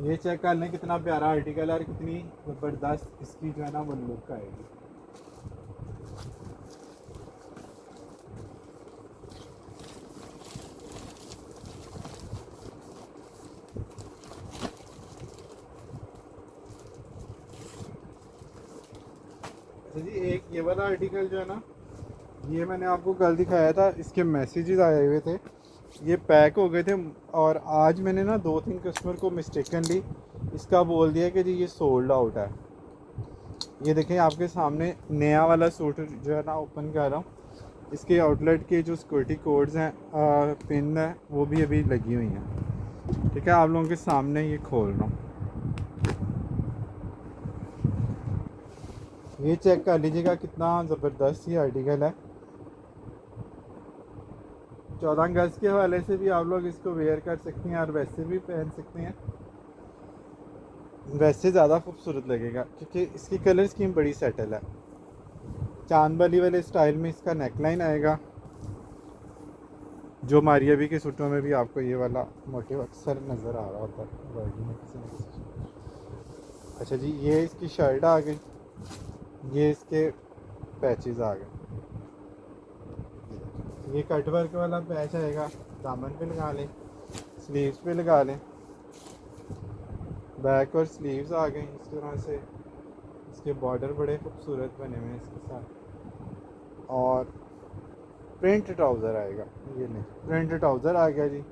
ये चेक कर लें कितना प्यारा आर्टिकल है और कितनी ज़बरदस्त इसकी जो है ना वो लुक आएगी। जी, एक ये वाला आर्टिकल जो है ना, ये मैंने आपको कल दिखाया था। इसके मैसेजेस आए हुए थे, ये पैक हो गए थे। और आज मैंने ना 2-3 कस्टमर को मिस्टेकनली इसका बोल दिया कि जी ये सोल्ड आउट है। ये देखें आपके सामने नया वाला सूट जो है ना ओपन कर रहा हूँ। इसके आउटलेट के जो सिक्योरिटी कोड्स हैं, पिन है, वो भी अभी लगी हुई हैं। ठीक है, आप लोगों के सामने ये खोल रहा हूँ। ये चेक कर लीजिएगा कितना ज़बरदस्त ये आर्टिकल है। 14 गज के हवाले से भी आप लोग इसको वेयर कर सकते हैं और वैसे भी पहन सकते हैं। वैसे ज़्यादा खूबसूरत लगेगा क्योंकि इसकी कलर स्कीम बड़ी सेटल है। चांदबाली वाले स्टाइल में इसका नेकलाइन आएगा, जो मारिया बी के सूटों में भी आपको ये वाला मोटिव अक्सर नज़र आ रहा होता है किसी न किसी। अच्छा जी, ये इसकी शर्ट आ गई, ये इसके पैचेस आ गए। ये कट वर्क वाला पैच आएगा, दामन पे लगा लें, स्लीव्स पे लगा लें। बैक और स्लीव्स आ गए इस तरह से। इसके बॉर्डर बड़े खूबसूरत बने हुए हैं इसके साथ। और प्रिंट ट्राउज़र आएगा, ये नहीं प्रिंट ट्राउज़र आ गया जी।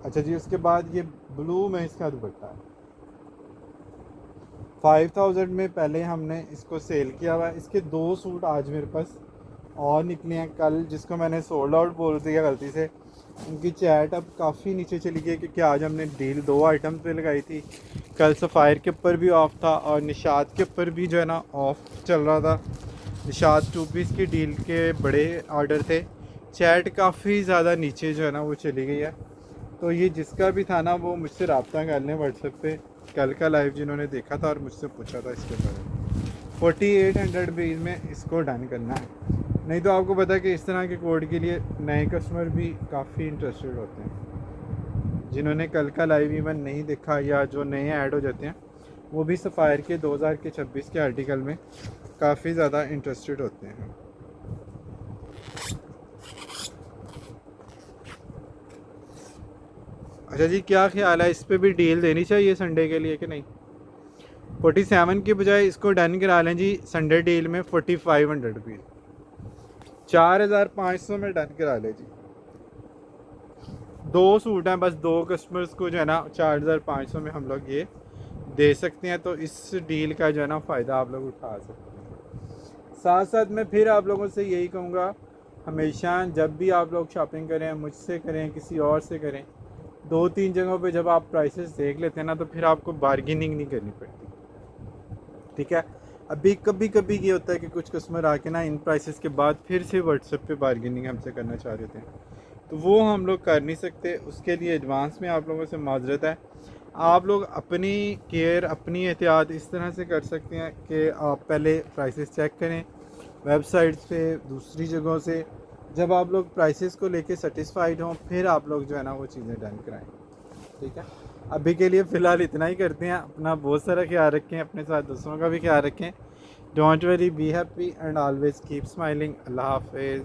अच्छा जी, उसके बाद ये ब्लू में इसका दुपट्टा है। 5000 में पहले हमने इसको सेल किया हुआ है। इसके 2 सूट आज मेरे पास और निकले हैं कल, जिसको मैंने सोल्ड आउट बोल दिया गलती से। उनकी चैट अब काफ़ी नीचे चली गई क्योंकि आज हमने डील 2 आइटम पे लगाई थी। कल सफ़ायर के ऊपर भी ऑफ़ था और निशात के ऊपर भी जो है ना ऑफ़ चल रहा था। निशात टू पीस की डील के बड़े ऑर्डर थे। चैट काफ़ी ज़्यादा नीचे जो है ना वो चली गई है। तो ये जिसका भी था ना वो मुझसे रब्ता कर लें व्हाट्सएप पे, कल का लाइव जिन्होंने देखा था और मुझसे पूछा था इसके बारे में। 4800 रुपीज़ में इसको डन करना है। नहीं तो आपको पता है कि इस तरह के कोड के लिए नए कस्टमर भी काफ़ी इंटरेस्टेड होते हैं। जिन्होंने कल का लाइव इवन नहीं देखा या जो नए ऐड हो जाते हैं वो भी सफ़ायर के 2026 के आर्टिकल में काफ़ी ज़्यादा इंटरेस्टेड होते हैं। अच्छा जी, क्या ख्याल है, इस पे भी डील देनी चाहिए संडे के लिए कि नहीं? 47 की बजाय इसको डन करा लें जी संडे डील में 4500 रुपीज़, 4500 में डन करा ले जी। 2 सूट हैं बस, 2 कस्टमर्स को जो है ना 4500 में हम लोग ये दे सकते हैं। तो इस डील का जो है ना फ़ायदा आप लोग उठा सकते हैं। साथ साथ मैं फिर आप लोगों से यही कहूँगा, हमेशा जब भी आप लोग शॉपिंग करें, मुझसे करें, किसी और से करें, 2-3 जगहों पे जब आप प्राइसेस देख लेते हैं ना तो फिर आपको बार्गेनिंग नहीं करनी पड़ती, ठीक है। अभी कभी कभी ये होता है कि कुछ कस्टमर आके ना इन प्राइसेस के बाद फिर से व्हाट्सएप पे बार्गेनिंग हमसे करना चाह रहे थे, तो वो हम लोग कर नहीं सकते। उसके लिए एडवांस में आप लोगों से माजरत है। आप लोग अपनी केयर, अपनी एहतियात इस तरह से कर सकते हैं कि आप पहले प्राइसेस चेक करें वेबसाइट से, दूसरी जगहों से। जब आप लोग प्राइसेस को लेके सेटिस्फाइड हों फिर आप लोग जो है ना वो चीज़ें डन कराएं, ठीक है। अभी के लिए फ़िलहाल इतना ही करते हैं। अपना बहुत सारा ख्याल रखें, अपने साथ दूसरों का भी ख्याल रखें। Don't worry, be happy and always keep smiling. अल्लाह हाफिज़।